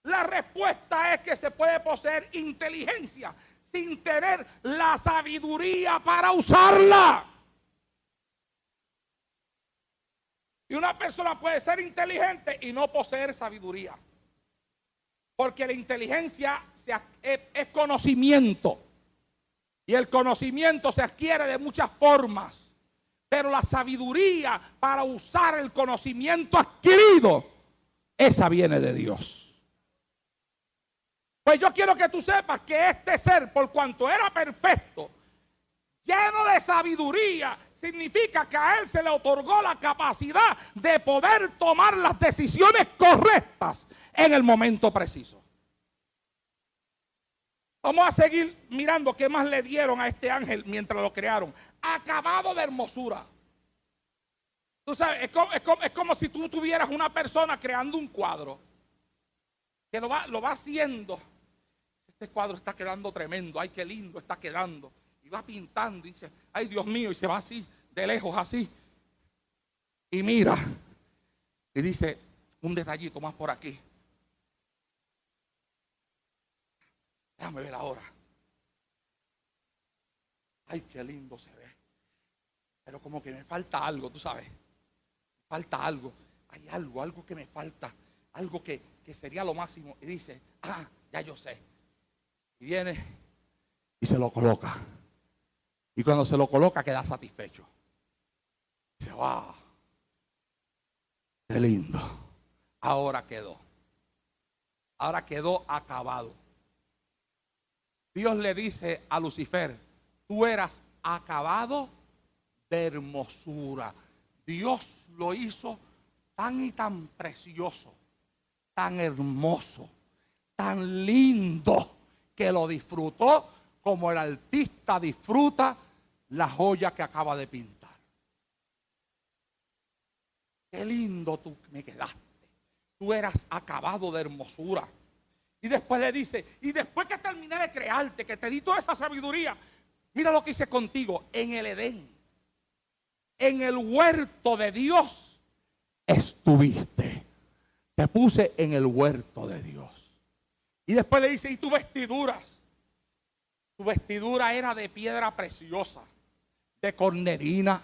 La respuesta es que se puede poseer inteligencia sin tener la sabiduría para usarla. Y una persona puede ser inteligente y no poseer sabiduría. Porque la inteligencia es conocimiento. Y el conocimiento se adquiere de muchas formas. Pero la sabiduría para usar el conocimiento adquirido, esa viene de Dios. Pues yo quiero que tú sepas que este ser, por cuanto era perfecto, lleno de sabiduría, significa que a él se le otorgó la capacidad de poder tomar las decisiones correctas en el momento preciso. Vamos a seguir mirando qué más le dieron a este ángel mientras lo crearon. Acabado de hermosura. Tú sabes, es como si tú tuvieras una persona creando un cuadro, que lo va haciendo. Este cuadro está quedando tremendo, ay, qué lindo está quedando. Y va pintando y dice, ay, Dios mío, y se va así, de lejos así. Y mira, y dice, un detallito más por aquí. Déjame ver ahora. Ay, qué lindo se ve. Pero como que me falta algo, tú sabes. Falta algo. Hay algo que me falta. Algo que sería lo máximo. Y dice, ya yo sé. Y viene y se lo coloca. Y cuando se lo coloca queda satisfecho. Dice, wow, qué lindo. Ahora quedó acabado. Dios le dice a Lucifer, tú eras acabado de hermosura. Dios lo hizo tan y tan precioso, tan hermoso, tan lindo, que lo disfrutó como el artista disfruta la joya que acaba de pintar. Qué lindo tú me quedaste. Tú eras acabado de hermosura. Y después le dice, y después que terminé de crearte, que te di toda esa sabiduría, mira lo que hice contigo en el Edén. En el huerto de Dios estuviste. Te puse en el huerto de Dios. Y después le dice, y tus vestiduras. Tu vestidura era de piedra preciosa, de cornerina,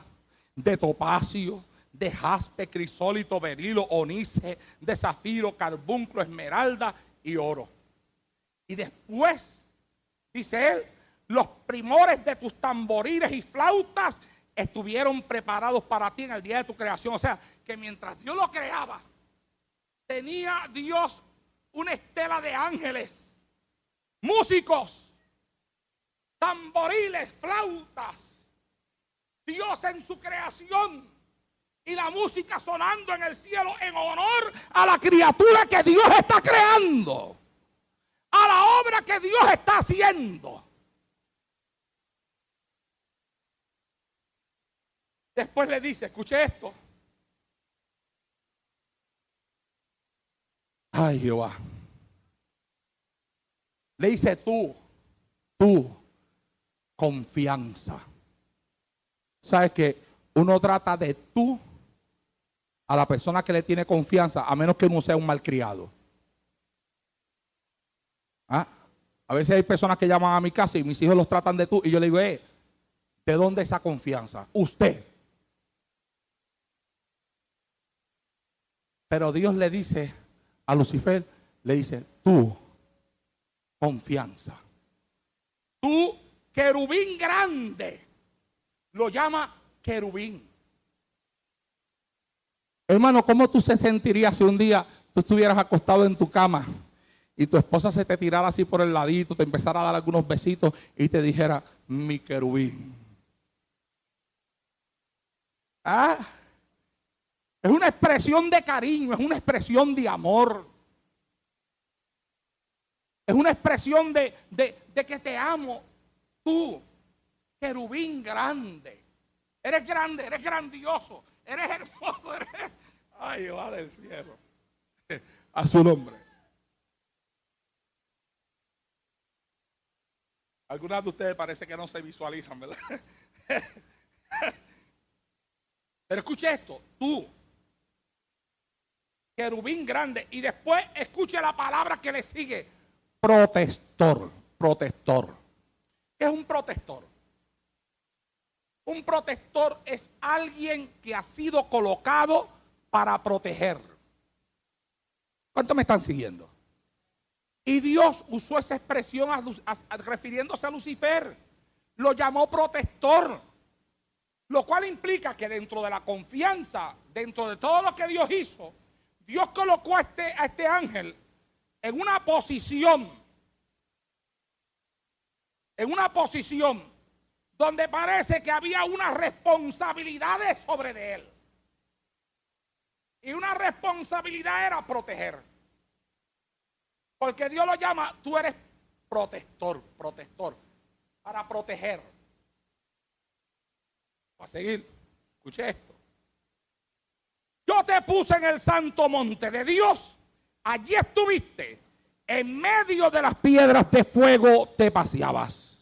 de topacio, de jaspe, crisólito, berilo, onice, de zafiro, carbunclo, esmeralda y oro. Y después, dice él, los primores de tus tamboriles y flautas estuvieron preparados para ti en el día de tu creación. O sea, que mientras Dios lo creaba, tenía Dios una estela de ángeles, músicos, tamboriles, flautas, Dios en su creación y la música sonando en el cielo en honor a la criatura que Dios está creando, a la obra que Dios está haciendo. Después le dice, escuche esto. Ay, Jehová. Le dice tú, confianza. ¿Sabes que uno trata de tú a la persona que le tiene confianza, a menos que uno sea un malcriado? A veces hay personas que llaman a mi casa y mis hijos los tratan de tú y yo le digo, ¿de dónde esa confianza? Usted. Pero Dios le dice a Lucifer, le dice, tú, confianza. Tú, querubín grande, lo llama querubín. Hermano, ¿cómo tú se sentirías si un día tú estuvieras acostado en tu cama y tu esposa se te tirara así por el ladito, te empezara a dar algunos besitos y te dijera, mi querubín? Es una expresión de cariño, es una expresión de amor. Es una expresión de que te amo. Tú, querubín grande. Eres grande, eres grandioso, eres hermoso, Ay, Jehová del cielo. A su nombre. Algunas de ustedes parece que no se visualizan, ¿verdad? Pero escuche esto, tú, querubín grande, y después escuche la palabra que le sigue, protector, protector. ¿Qué es un protector? Un protector es alguien que ha sido colocado para proteger. ¿Cuántos me están siguiendo? Y Dios usó esa expresión refiriéndose a Lucifer. Lo llamó protector. Lo cual implica que dentro de la confianza, dentro de todo lo que Dios hizo, Dios colocó a este ángel en una posición donde parece que había unas responsabilidades sobre de él. Y una responsabilidad era proteger. Porque Dios lo llama, tú eres protector, para proteger. Va a seguir, escuche esto. Yo te puse en el santo monte de Dios, allí estuviste, en medio de las piedras de fuego te paseabas.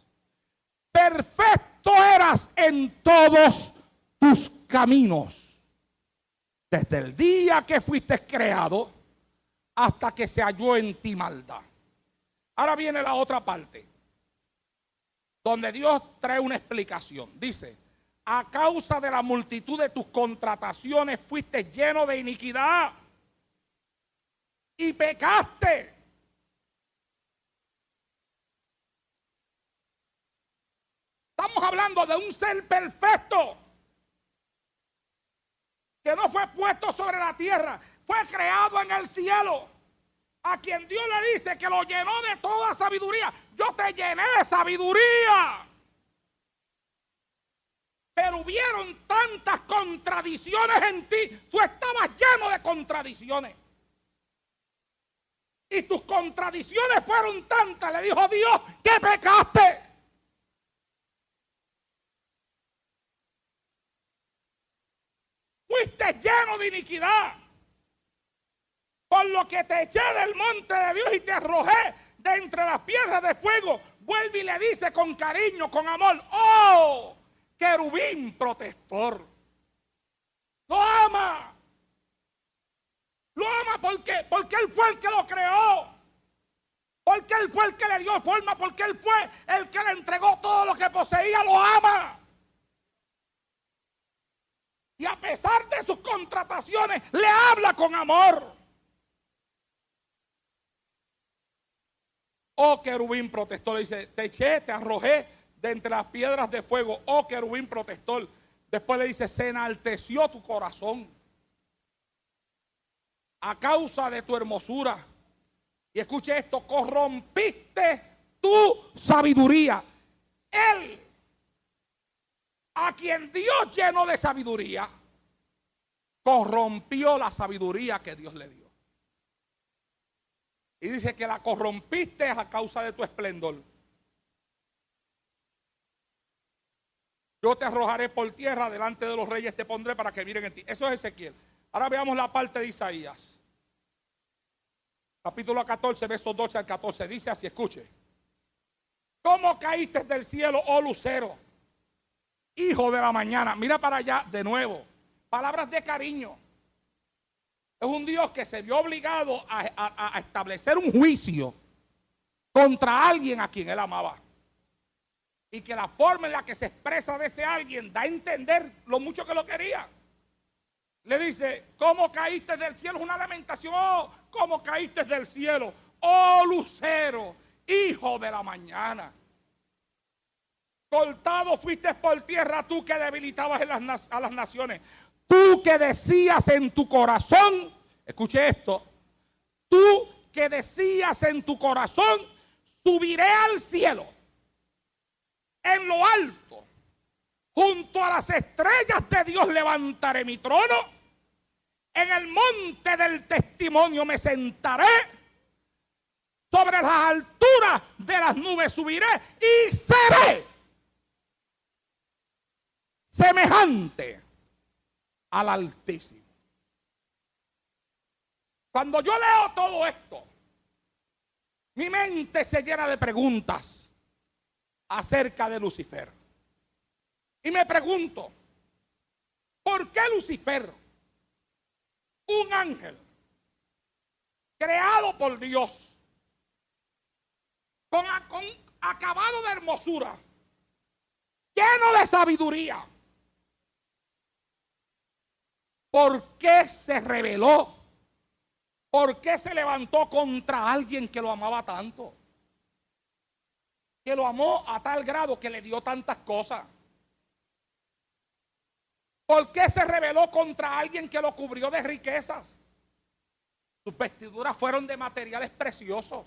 Perfecto eras en todos tus caminos, desde el día que fuiste creado hasta que se halló en ti maldad. Ahora viene la otra parte, donde Dios trae una explicación. Dice, a causa de la multitud de tus contrataciones fuiste lleno de iniquidad y pecaste. Estamos hablando de un ser perfecto que no fue puesto sobre la tierra, fue creado en el cielo, a quien Dios le dice que lo llenó de toda sabiduría. Yo te llené de sabiduría. Pero hubieron tantas contradicciones en ti. Tú estabas lleno de contradicciones. Y tus contradicciones fueron tantas, le dijo Dios, que pecaste. Fuiste lleno de iniquidad. Por lo que te eché del monte de Dios y te arrojé de entre las piedras de fuego. Vuelve y le dice con cariño, con amor, oh, querubín protector. Lo ama. Lo ama porque él fue el que lo creó. Porque él fue el que le dio forma. Porque él fue el que le entregó todo lo que poseía. Lo ama. Y a pesar de sus contrataciones, le habla con amor. Oh querubín protector, dice, te eché, te arrojé de entre las piedras de fuego, oh querubín protector. Después le dice, se enalteció tu corazón a causa de tu hermosura. Y escuche esto, corrompiste tu sabiduría. Él, a quien Dios llenó de sabiduría, corrompió la sabiduría que Dios le dio. Y dice que la corrompiste a causa de tu esplendor. Yo te arrojaré por tierra, delante de los reyes te pondré para que miren en ti. Eso es Ezequiel. Ahora veamos la parte de Isaías. Capítulo 14, versos 12 al 14. Dice así, escuche. ¿Cómo caíste del cielo, oh lucero, hijo de la mañana? Mira para allá de nuevo. Palabras de cariño. Es un Dios que se vio obligado a establecer un juicio contra alguien a quien él amaba. Y que la forma en la que se expresa de ese alguien da a entender lo mucho que lo quería. Le dice, ¿cómo caíste del cielo? Es una lamentación. Oh, ¿cómo caíste del cielo? Oh, lucero, hijo de la mañana. Cortado fuiste por tierra, tú que debilitabas a las naciones. Tú que decías en tu corazón, escuche esto, tú que decías en tu corazón, subiré al cielo, en lo alto, junto a las estrellas de Dios levantaré mi trono, en el monte del testimonio me sentaré, sobre las alturas de las nubes subiré y seré semejante al Altísimo. Cuando yo leo todo esto, mi mente se llena de preguntas acerca de Lucifer. Y me pregunto, ¿por qué Lucifer, un ángel creado por Dios, con acabado de hermosura, lleno de sabiduría. ¿Por qué se rebeló? ¿Por qué se levantó contra alguien que lo amaba tanto? Que lo amó a tal grado que le dio tantas cosas. ¿Por qué se rebeló contra alguien que lo cubrió de riquezas? Sus vestiduras fueron de materiales preciosos.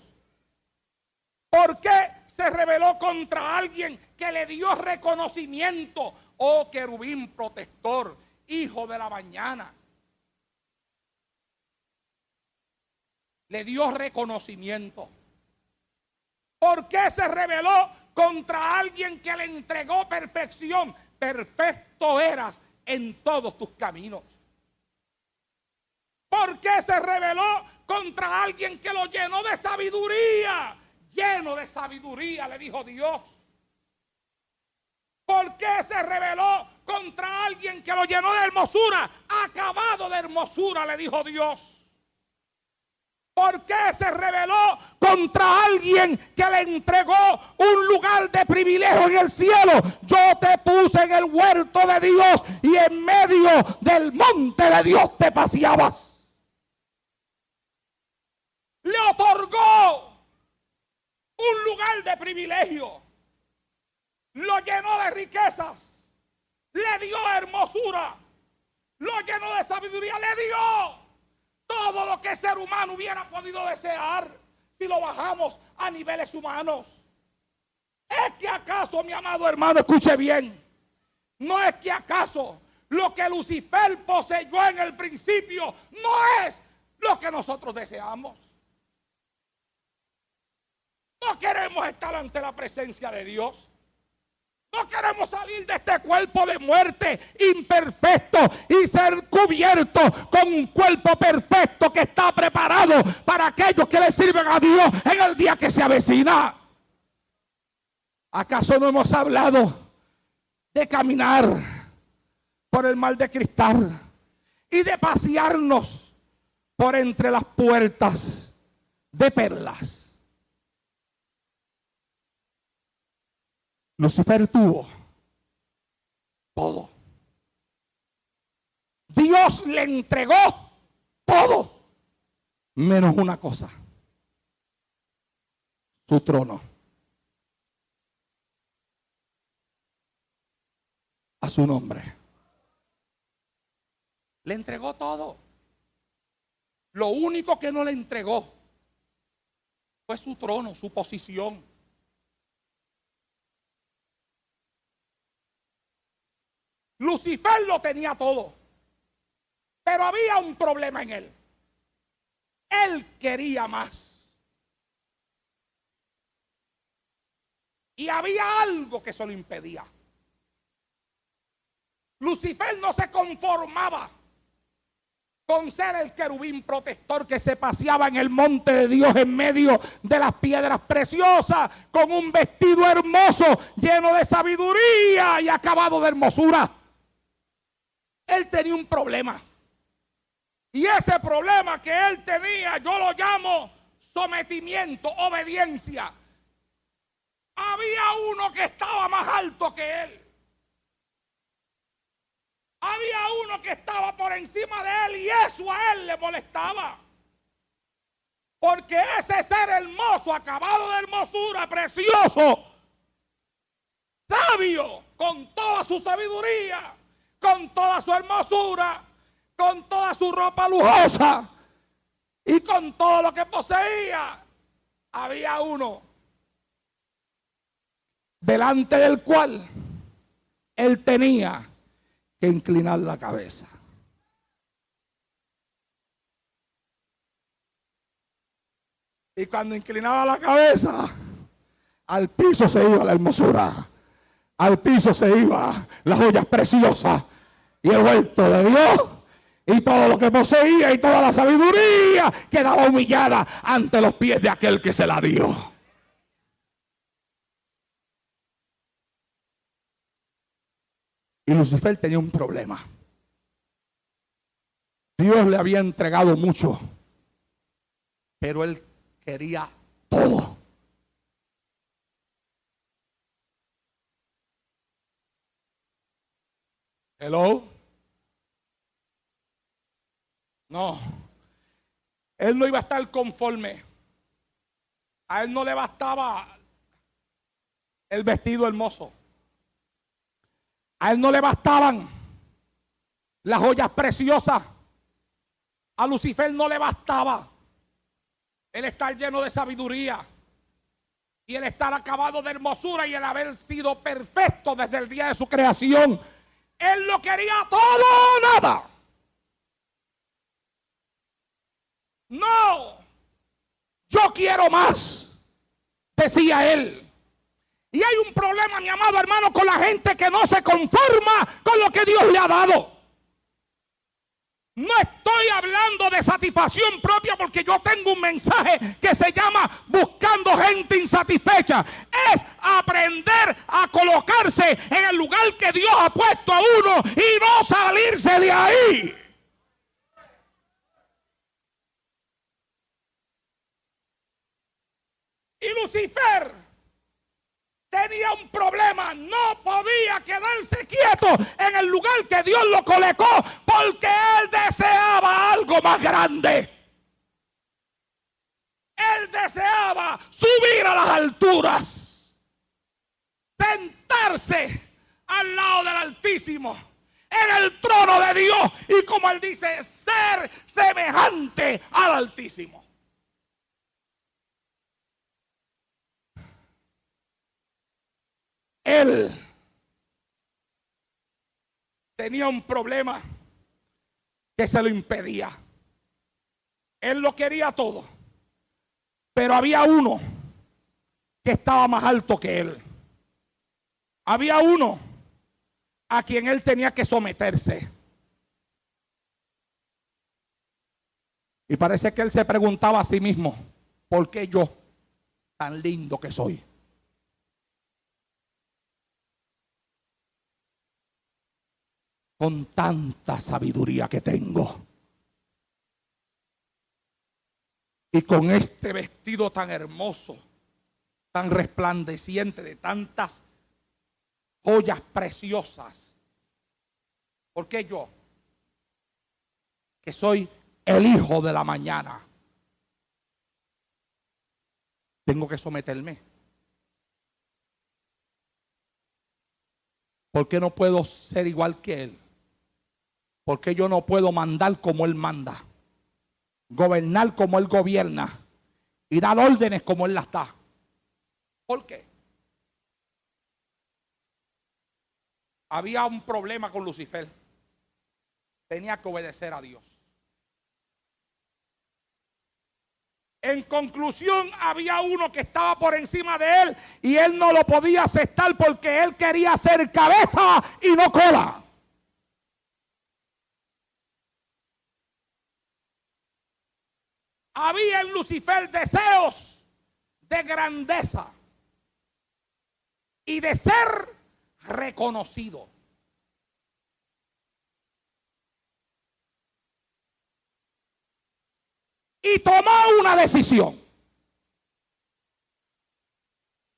¿Por qué se rebeló contra alguien que le dio reconocimiento? Oh, querubín protector, hijo de la mañana. Le dio reconocimiento. ¿Por qué se rebeló contra alguien que le entregó perfección? Perfecto eras en todos tus caminos. ¿Por qué se rebeló contra alguien que lo llenó de sabiduría? Lleno de sabiduría, le dijo Dios. ¿Por qué se rebeló contra alguien que lo llenó de hermosura? Acabado de hermosura, le dijo Dios. ¿Por qué se rebeló contra alguien que le entregó un lugar de privilegio en el cielo? Yo te puse en el huerto de Dios y en medio del monte de Dios te paseabas. Le otorgó un lugar de privilegio. Lo llenó de riquezas. Le dio hermosura. Lo llenó de sabiduría. Le dio todo lo que el ser humano hubiera podido desear si lo bajamos a niveles humanos. ¿Es que acaso, mi amado hermano, escuche bien? ¿No es que acaso lo que Lucifer poseyó en el principio no es lo que nosotros deseamos? No queremos estar ante la presencia de Dios. No queremos salir de este cuerpo de muerte imperfecto y ser cubierto con un cuerpo perfecto que está preparado para aquellos que le sirven a Dios en el día que se avecina. ¿Acaso no hemos hablado de caminar por el mar de cristal y de pasearnos por entre las puertas de perlas? Lucifer tuvo todo. Dios le entregó todo, menos una cosa: su trono. A su nombre. Le entregó todo. Lo único que no le entregó fue su trono, su posición. Lucifer lo tenía todo, pero había un problema en él. Él quería más. Y había algo que se lo impedía. Lucifer no se conformaba con ser el querubín protector que se paseaba en el monte de Dios en medio de las piedras preciosas, con un vestido hermoso, lleno de sabiduría y acabado de hermosura. Él tenía un problema. Y ese problema que él tenía, yo lo llamo sometimiento, obediencia. Había uno que estaba más alto que él. Había uno que estaba por encima de él y eso a él le molestaba. Porque ese ser hermoso, acabado de hermosura, precioso, sabio, con toda su sabiduría, con toda su hermosura, con toda su ropa lujosa y con todo lo que poseía, había uno delante del cual él tenía que inclinar la cabeza. Y cuando inclinaba la cabeza, al piso se iba la hermosura, al piso se iba las joyas preciosas y el huerto de Dios y todo lo que poseía y toda la sabiduría quedaba humillada ante los pies de aquel que se la dio. Y Lucifer tenía un problema. Dios le había entregado mucho, pero él quería todo. Hello. No. Él no iba a estar conforme. A él no le bastaba el vestido hermoso. A él no le bastaban las joyas preciosas. A Lucifer no le bastaba el estar lleno de sabiduría y el estar acabado de hermosura y el haber sido perfecto desde el día de su creación. Él lo quería todo o nada. No, yo quiero más, decía él. Y hay un problema, mi amado hermano, con la gente que no se conforma con lo que Dios le ha dado. No estoy hablando de satisfacción propia, porque yo tengo un mensaje que se llama buscando gente insatisfecha. Es aprender a colocarse en el lugar que Dios ha puesto a uno y no salirse de ahí. Y Lucifer tenía un problema, no podía quedarse quieto en el lugar que Dios lo colocó, porque él deseaba algo más grande. Él deseaba subir a las alturas, sentarse al lado del Altísimo, en el trono de Dios, y como él dice, ser semejante al Altísimo. Él tenía un problema que se lo impedía. Él lo quería todo, pero había uno que estaba más alto que él. Había uno a quien él tenía que someterse. Y parece que él se preguntaba a sí mismo, ¿por qué yo, tan lindo que soy? Con tanta sabiduría que tengo, y con este vestido tan hermoso, tan resplandeciente, de tantas joyas preciosas, ¿por qué yo, que soy el hijo de la mañana, tengo que someterme? ¿Por qué no puedo ser igual que él? ¿Por qué yo no puedo mandar como él manda? Gobernar como él gobierna y dar órdenes como él las da. ¿Por qué? Había un problema con Lucifer. Tenía que obedecer a Dios. En conclusión, había uno que estaba por encima de él y él no lo podía aceptar porque él quería ser cabeza y no cola. Había en Lucifer deseos de grandeza y de ser reconocido. Y tomó una decisión.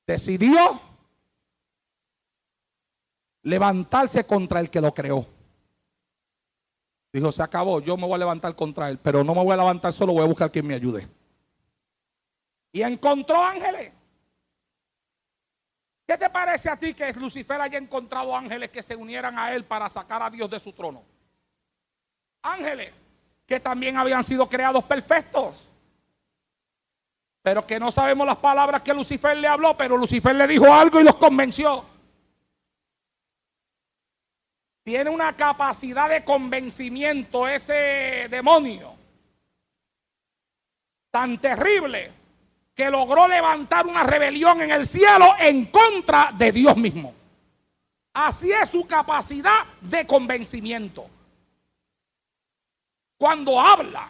Decidió levantarse contra el que lo creó. Dijo, se acabó, yo me voy a levantar contra él, pero no me voy a levantar solo, voy a buscar quien me ayude. Y encontró ángeles. ¿Qué te parece a ti que Lucifer haya encontrado ángeles que se unieran a él para sacar a Dios de su trono? Ángeles que también habían sido creados perfectos, pero que no sabemos las palabras que Lucifer le habló, pero Lucifer le dijo algo y los convenció. Tiene una capacidad de convencimiento ese demonio tan terrible que logró levantar una rebelión en el cielo en contra de Dios mismo. Así es su capacidad de convencimiento. Cuando habla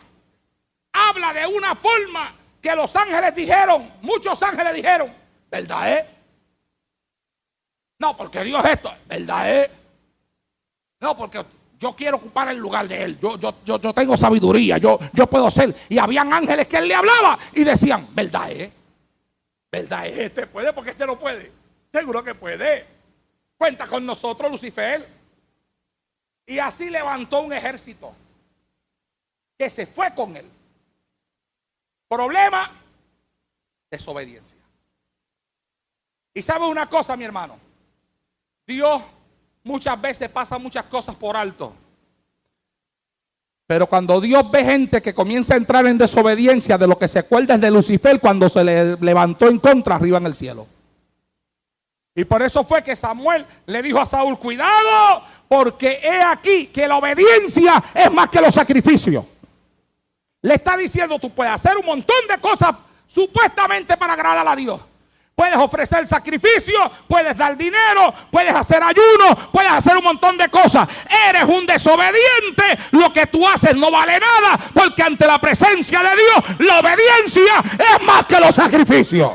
de una forma que los ángeles dijeron, muchos ángeles dijeron, ¿verdad es? No, porque Dios es esto, ¿verdad es? No, porque yo quiero ocupar el lugar de él. Yo tengo sabiduría, yo puedo ser. Y habían ángeles que él le hablaba y decían, ¿verdad es? ¿Verdad es? Este puede porque este no puede. Seguro que puede. Cuenta con nosotros, Lucifer. Y así levantó un ejército que se fue con él. Problema, desobediencia. Y sabe una cosa, mi hermano, Dios muchas veces pasa muchas cosas por alto. Pero cuando Dios ve gente que comienza a entrar en desobediencia, de lo que se acuerda es de Lucifer cuando se le levantó en contra arriba en el cielo. Y por eso fue que Samuel le dijo a Saúl: cuidado, porque he aquí que la obediencia es más que los sacrificios. Le está diciendo: tú puedes hacer un montón de cosas supuestamente para agradar a Dios. Puedes ofrecer sacrificio, puedes dar dinero, puedes hacer ayuno, puedes hacer un montón de cosas. Eres un desobediente. Lo que tú haces no vale nada, porque ante la presencia de Dios, la obediencia es más que los sacrificios.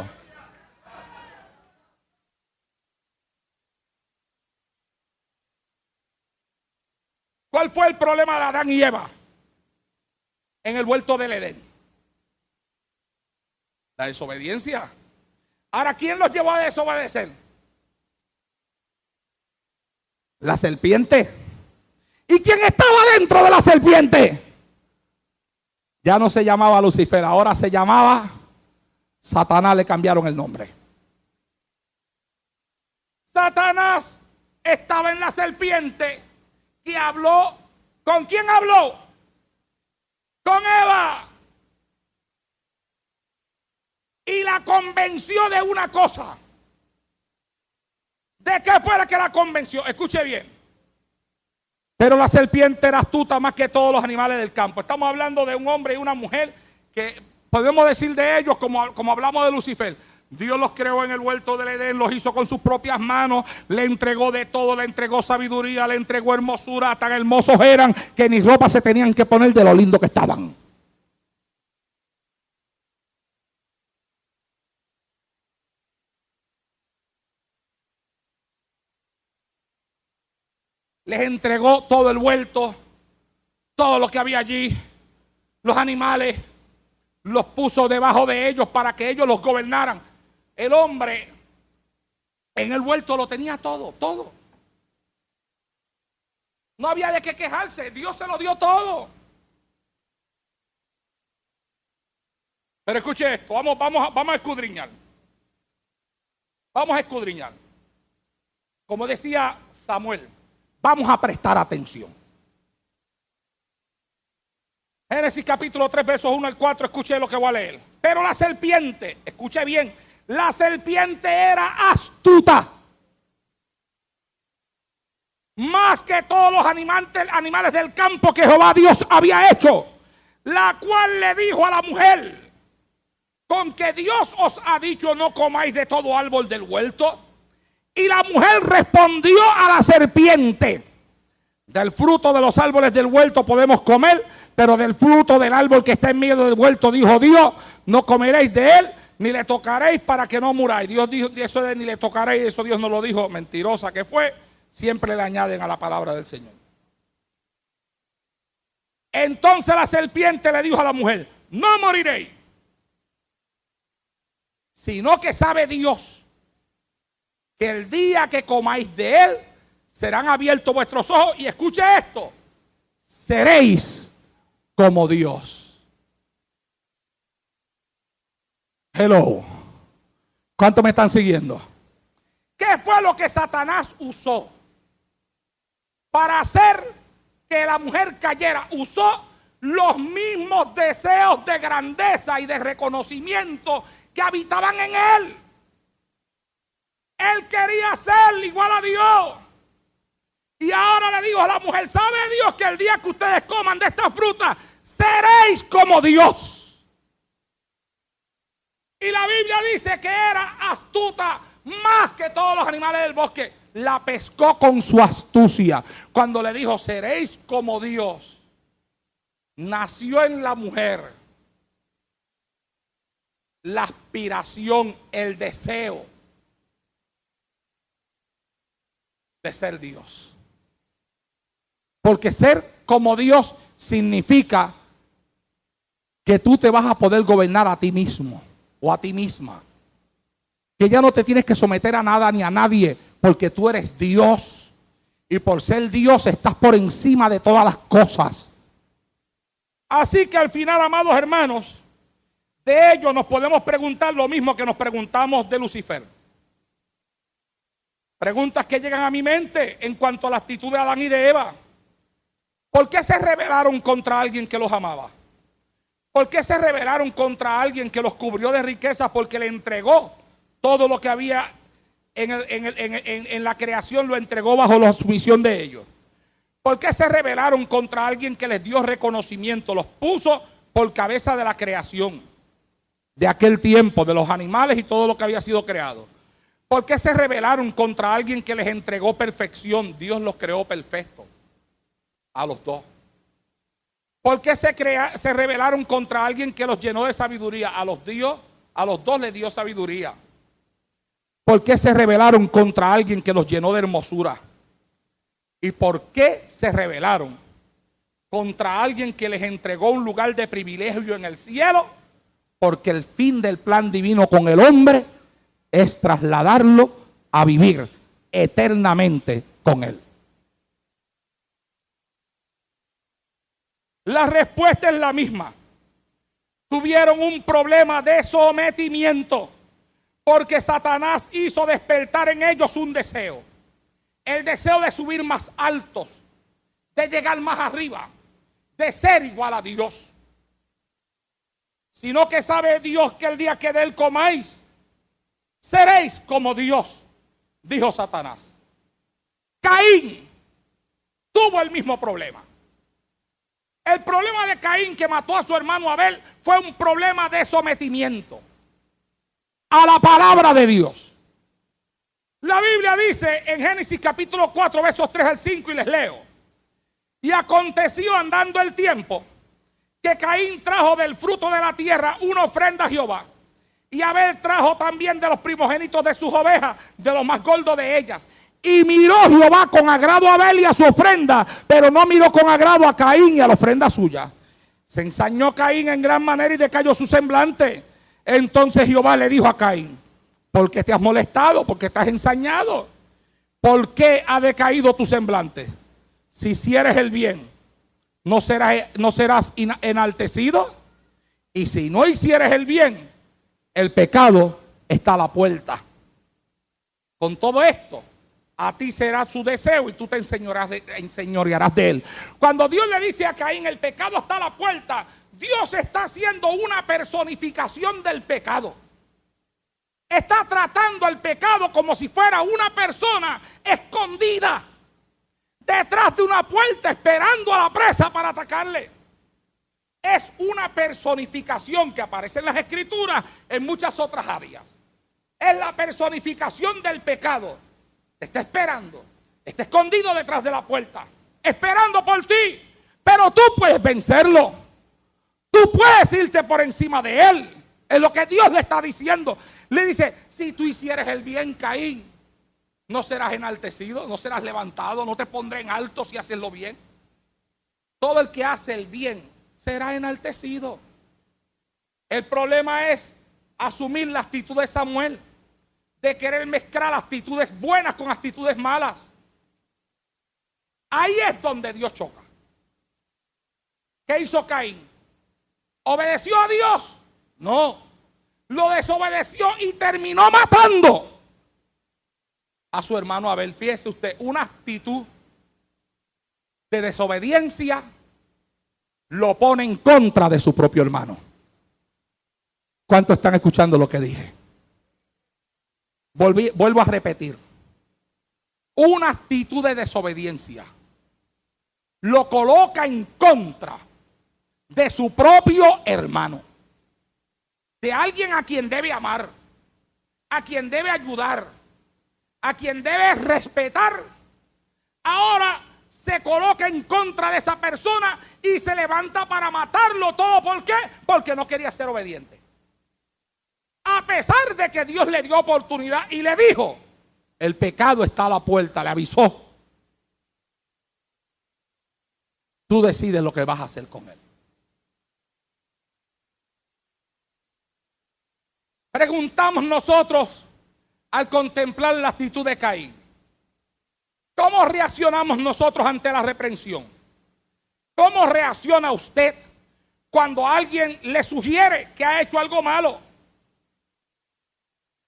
¿Cuál fue el problema de Adán y Eva en el huerto del Edén? La desobediencia. Ahora, ¿quién los llevó a desobedecer? La serpiente. ¿Y quién estaba dentro de la serpiente? Ya no se llamaba Lucifer, ahora se llamaba Satanás, le cambiaron el nombre. Satanás estaba en la serpiente y habló. ¿Con quién habló? Con Eva. Y la convenció de una cosa. ¿De qué fue que la convenció? Escuche bien. Pero la serpiente era astuta más que todos los animales del campo. Estamos hablando de un hombre y una mujer que podemos decir de ellos como hablamos de Lucifer. Dios los creó en el huerto del Edén, los hizo con sus propias manos, le entregó de todo, le entregó sabiduría, le entregó hermosura, tan hermosos eran que ni ropa se tenían que poner de lo lindo que estaban. Les entregó todo el huerto, todo lo que había allí, los animales, los puso debajo de ellos para que ellos los gobernaran. El hombre en el huerto lo tenía todo, todo. No había de qué quejarse, Dios se lo dio todo. Pero escuche esto, vamos a escudriñar. Vamos a escudriñar. Como decía Samuel, vamos a prestar atención. Génesis capítulo 3, versos 1 al 4, escuche lo que voy a leer. Pero la serpiente, escuche bien, la serpiente era astuta, más que todos los animales del campo que Jehová Dios había hecho, la cual le dijo a la mujer: con que Dios os ha dicho no comáis de todo árbol del huerto. Y la mujer respondió a la serpiente: del fruto de los árboles del huerto podemos comer, pero del fruto del árbol que está en medio del huerto, dijo Dios, no comeréis de él, ni le tocaréis para que no muráis. Dios dijo eso de ni le tocaréis, eso Dios no lo dijo, mentirosa que fue. Siempre le añaden a la palabra del Señor. Entonces la serpiente le dijo a la mujer: no moriréis, sino que sabe Dios que el día que comáis de él, serán abiertos vuestros ojos, y escuche esto, seréis como Dios. Hello. ¿Cuántos me están siguiendo? ¿Qué fue lo que Satanás usó para hacer que la mujer cayera? Usó los mismos deseos de grandeza y de reconocimiento que habitaban en él. Él quería ser igual a Dios. Y ahora le digo a la mujer: ¿sabe Dios que el día que ustedes coman de esta fruta, seréis como Dios? Y la Biblia dice que era astuta más que todos los animales del bosque. La pescó con su astucia. Cuando le dijo: seréis como Dios, nació en la mujer la aspiración, el deseo de ser Dios. Porque ser como Dios significa que tú te vas a poder gobernar a ti mismo o a ti misma. Que ya no te tienes que someter a nada ni a nadie, porque tú eres Dios. Y por ser Dios estás por encima de todas las cosas. Así que al final, amados hermanos, de ellos nos podemos preguntar lo mismo que nos preguntamos de Lucifer. Preguntas que llegan a mi mente en cuanto a la actitud de Adán y de Eva. ¿Por qué se rebelaron contra alguien que los amaba? ¿Por qué se rebelaron contra alguien que los cubrió de riquezas porque le entregó todo lo que había en la creación, lo entregó bajo la sumisión de ellos? ¿Por qué se rebelaron contra alguien que les dio reconocimiento? Los puso por cabeza de la creación de aquel tiempo, de los animales y todo lo que había sido creado. ¿Por qué se rebelaron contra alguien que les entregó perfección? Dios los creó perfectos a los dos. ¿Por qué se rebelaron contra alguien que los llenó de sabiduría? A los dos les dio sabiduría. ¿Por qué se rebelaron contra alguien que los llenó de hermosura? ¿Y por qué se rebelaron contra alguien que les entregó un lugar de privilegio en el cielo? Porque el fin del plan divino con el hombre es trasladarlo a vivir eternamente con él. La respuesta es la misma. Tuvieron un problema de sometimiento porque Satanás hizo despertar en ellos un deseo. El deseo de subir más altos, de llegar más arriba, de ser igual a Dios. Sino que sabe Dios que el día que de él comáis, seréis como Dios, dijo Satanás. Caín tuvo el mismo problema. El problema de Caín, que mató a su hermano Abel, fue un problema de sometimiento a la palabra de Dios. La Biblia dice en Génesis capítulo 4, versos 3 al 5, y les leo. Y aconteció andando el tiempo, que Caín trajo del fruto de la tierra una ofrenda a Jehová. Y Abel trajo también de los primogénitos de sus ovejas, de los más gordos de ellas. Y miró Jehová con agrado a Abel y a su ofrenda, pero no miró con agrado a Caín y a la ofrenda suya. Se ensañó Caín en gran manera y decayó su semblante. Entonces Jehová le dijo a Caín: ¿por qué te has molestado? ¿Por qué estás ensañado? ¿Por qué ha decaído tu semblante? Si hicieres el bien, ¿no serás enaltecido? Y si no hicieres el bien, el pecado está a la puerta. Con todo esto, a ti será su deseo y tú te enseñorearás de él. Cuando Dios le dice a Caín, el pecado está a la puerta, Dios está haciendo una personificación del pecado. Está tratando al pecado como si fuera una persona escondida detrás de una puerta esperando a la presa para atacarle. Es una personificación que aparece en las escrituras en muchas otras áreas. Es la personificación del pecado. Te está esperando, está escondido detrás de la puerta, esperando por ti. Pero tú puedes vencerlo. Tú puedes irte por encima de él. Es lo que Dios le está diciendo. Le dice: si tú hicieres el bien, Caín, no serás enaltecido, no serás levantado, no te pondré en alto si haces lo bien. Todo el que hace el bien será enaltecido. El problema es asumir la actitud de Samuel, de querer mezclar actitudes buenas con actitudes malas. Ahí es donde Dios choca. ¿Qué hizo Caín? ¿Obedeció a Dios? No. Lo desobedeció y terminó matando a su hermano Abel. Fíjese usted, una actitud de desobediencia lo pone en contra de su propio hermano. ¿Cuántos están escuchando lo que dije? Vuelvo a repetir. Una actitud de desobediencia lo coloca en contra de su propio hermano, de alguien a quien debe amar, a quien debe ayudar, a quien debe respetar. Ahora se coloca en contra de esa persona y se levanta para matarlo todo. ¿Por qué? Porque no quería ser obediente. A pesar de que Dios le dio oportunidad y le dijo: el pecado está a la puerta, le avisó. Tú decides lo que vas a hacer con él. Preguntamos nosotros al contemplar la actitud de Caín: ¿Cómo reaccionamos nosotros ante la reprensión? ¿Cómo reacciona usted cuando alguien le sugiere que ha hecho algo malo?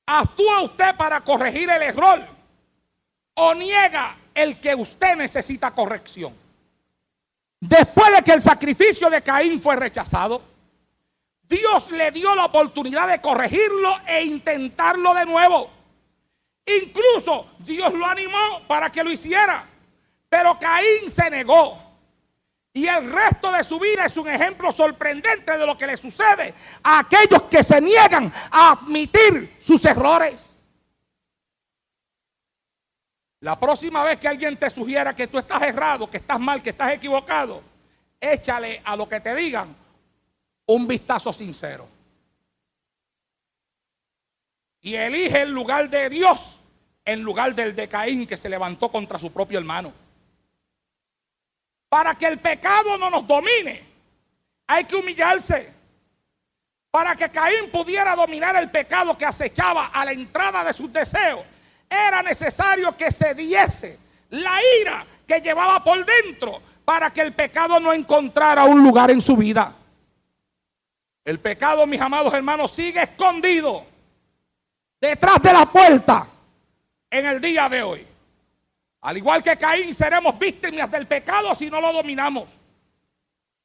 ¿Actúa usted para corregir el error o niega el que usted necesita corrección? Después de que el sacrificio de Caín fue rechazado, Dios le dio la oportunidad de corregirlo e intentarlo de nuevo. Incluso Dios lo animó para que lo hiciera, pero Caín se negó. Y el resto de su vida es un ejemplo sorprendente de lo que le sucede a aquellos que se niegan a admitir sus errores. La próxima vez que alguien te sugiera que tú estás errado, que estás mal, que estás equivocado, échale a lo que te digan un vistazo sincero. Y elige el lugar de Dios en lugar del de Caín, que se levantó contra su propio hermano. Para que el pecado no nos domine, hay que humillarse. Para que Caín pudiera dominar el pecado que acechaba a la entrada de sus deseos, era necesario que se diese la ira que llevaba por dentro para que el pecado no encontrara un lugar en su vida. El pecado, mis amados hermanos, sigue escondido detrás de la puerta en el día de hoy. Al igual que Caín, seremos víctimas del pecado si no lo dominamos.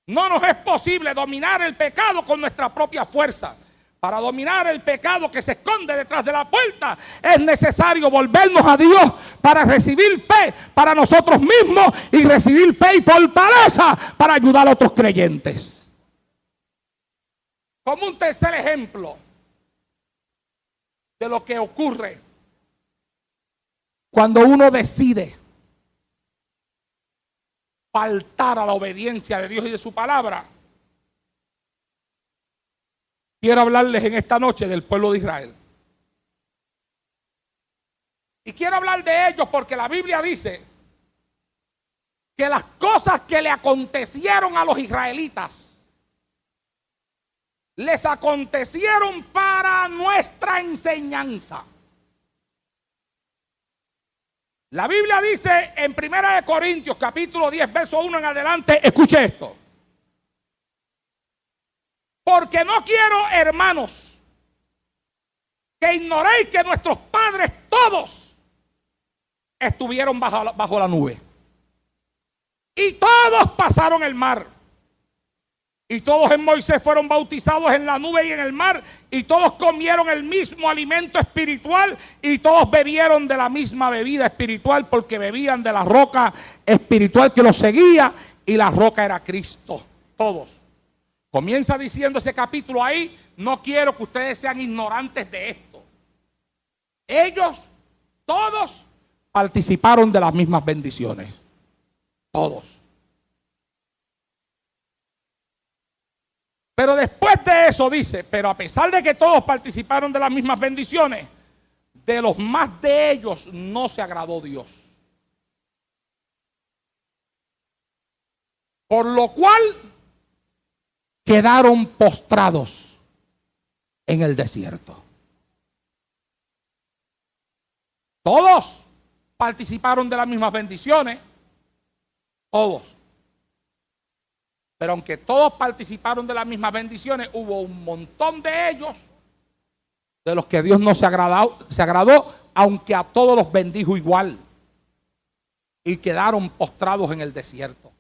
No nos es posible dominar el pecado con nuestra propia fuerza. Para dominar el pecado que se esconde detrás de la puerta, es necesario volvernos a Dios para recibir fe para nosotros mismos y recibir fe y fortaleza para ayudar a otros creyentes. Como un tercer ejemplo de lo que ocurre cuando uno decide faltar a la obediencia de Dios y de su palabra, quiero hablarles en esta noche del pueblo de Israel. Y quiero hablar de ellos porque la Biblia dice que las cosas que le acontecieron a los israelitas les acontecieron para nuestra enseñanza. La Biblia dice en 1 Corintios capítulo 10 verso 1 en adelante, escuche esto. Porque no quiero, hermanos, que ignoréis que nuestros padres todos estuvieron bajo la nube. Y todos pasaron el mar. Y todos en Moisés fueron bautizados en la nube y en el mar. Y todos comieron el mismo alimento espiritual. Y todos bebieron de la misma bebida espiritual, porque bebían de la roca espiritual que los seguía. Y la roca era Cristo. Todos. Comienza diciendo ese capítulo ahí: no quiero que ustedes sean ignorantes de esto. Ellos, todos, participaron de las mismas bendiciones. Todos. Pero después de eso dice: pero a pesar de que todos participaron de las mismas bendiciones, de los más de ellos no se agradó Dios. Por lo cual quedaron postrados en el desierto. Todos participaron de las mismas bendiciones. Todos. Pero aunque todos participaron de las mismas bendiciones, hubo un montón de ellos de los que Dios no se agradó, aunque a todos los bendijo igual. Y quedaron postrados en el desierto.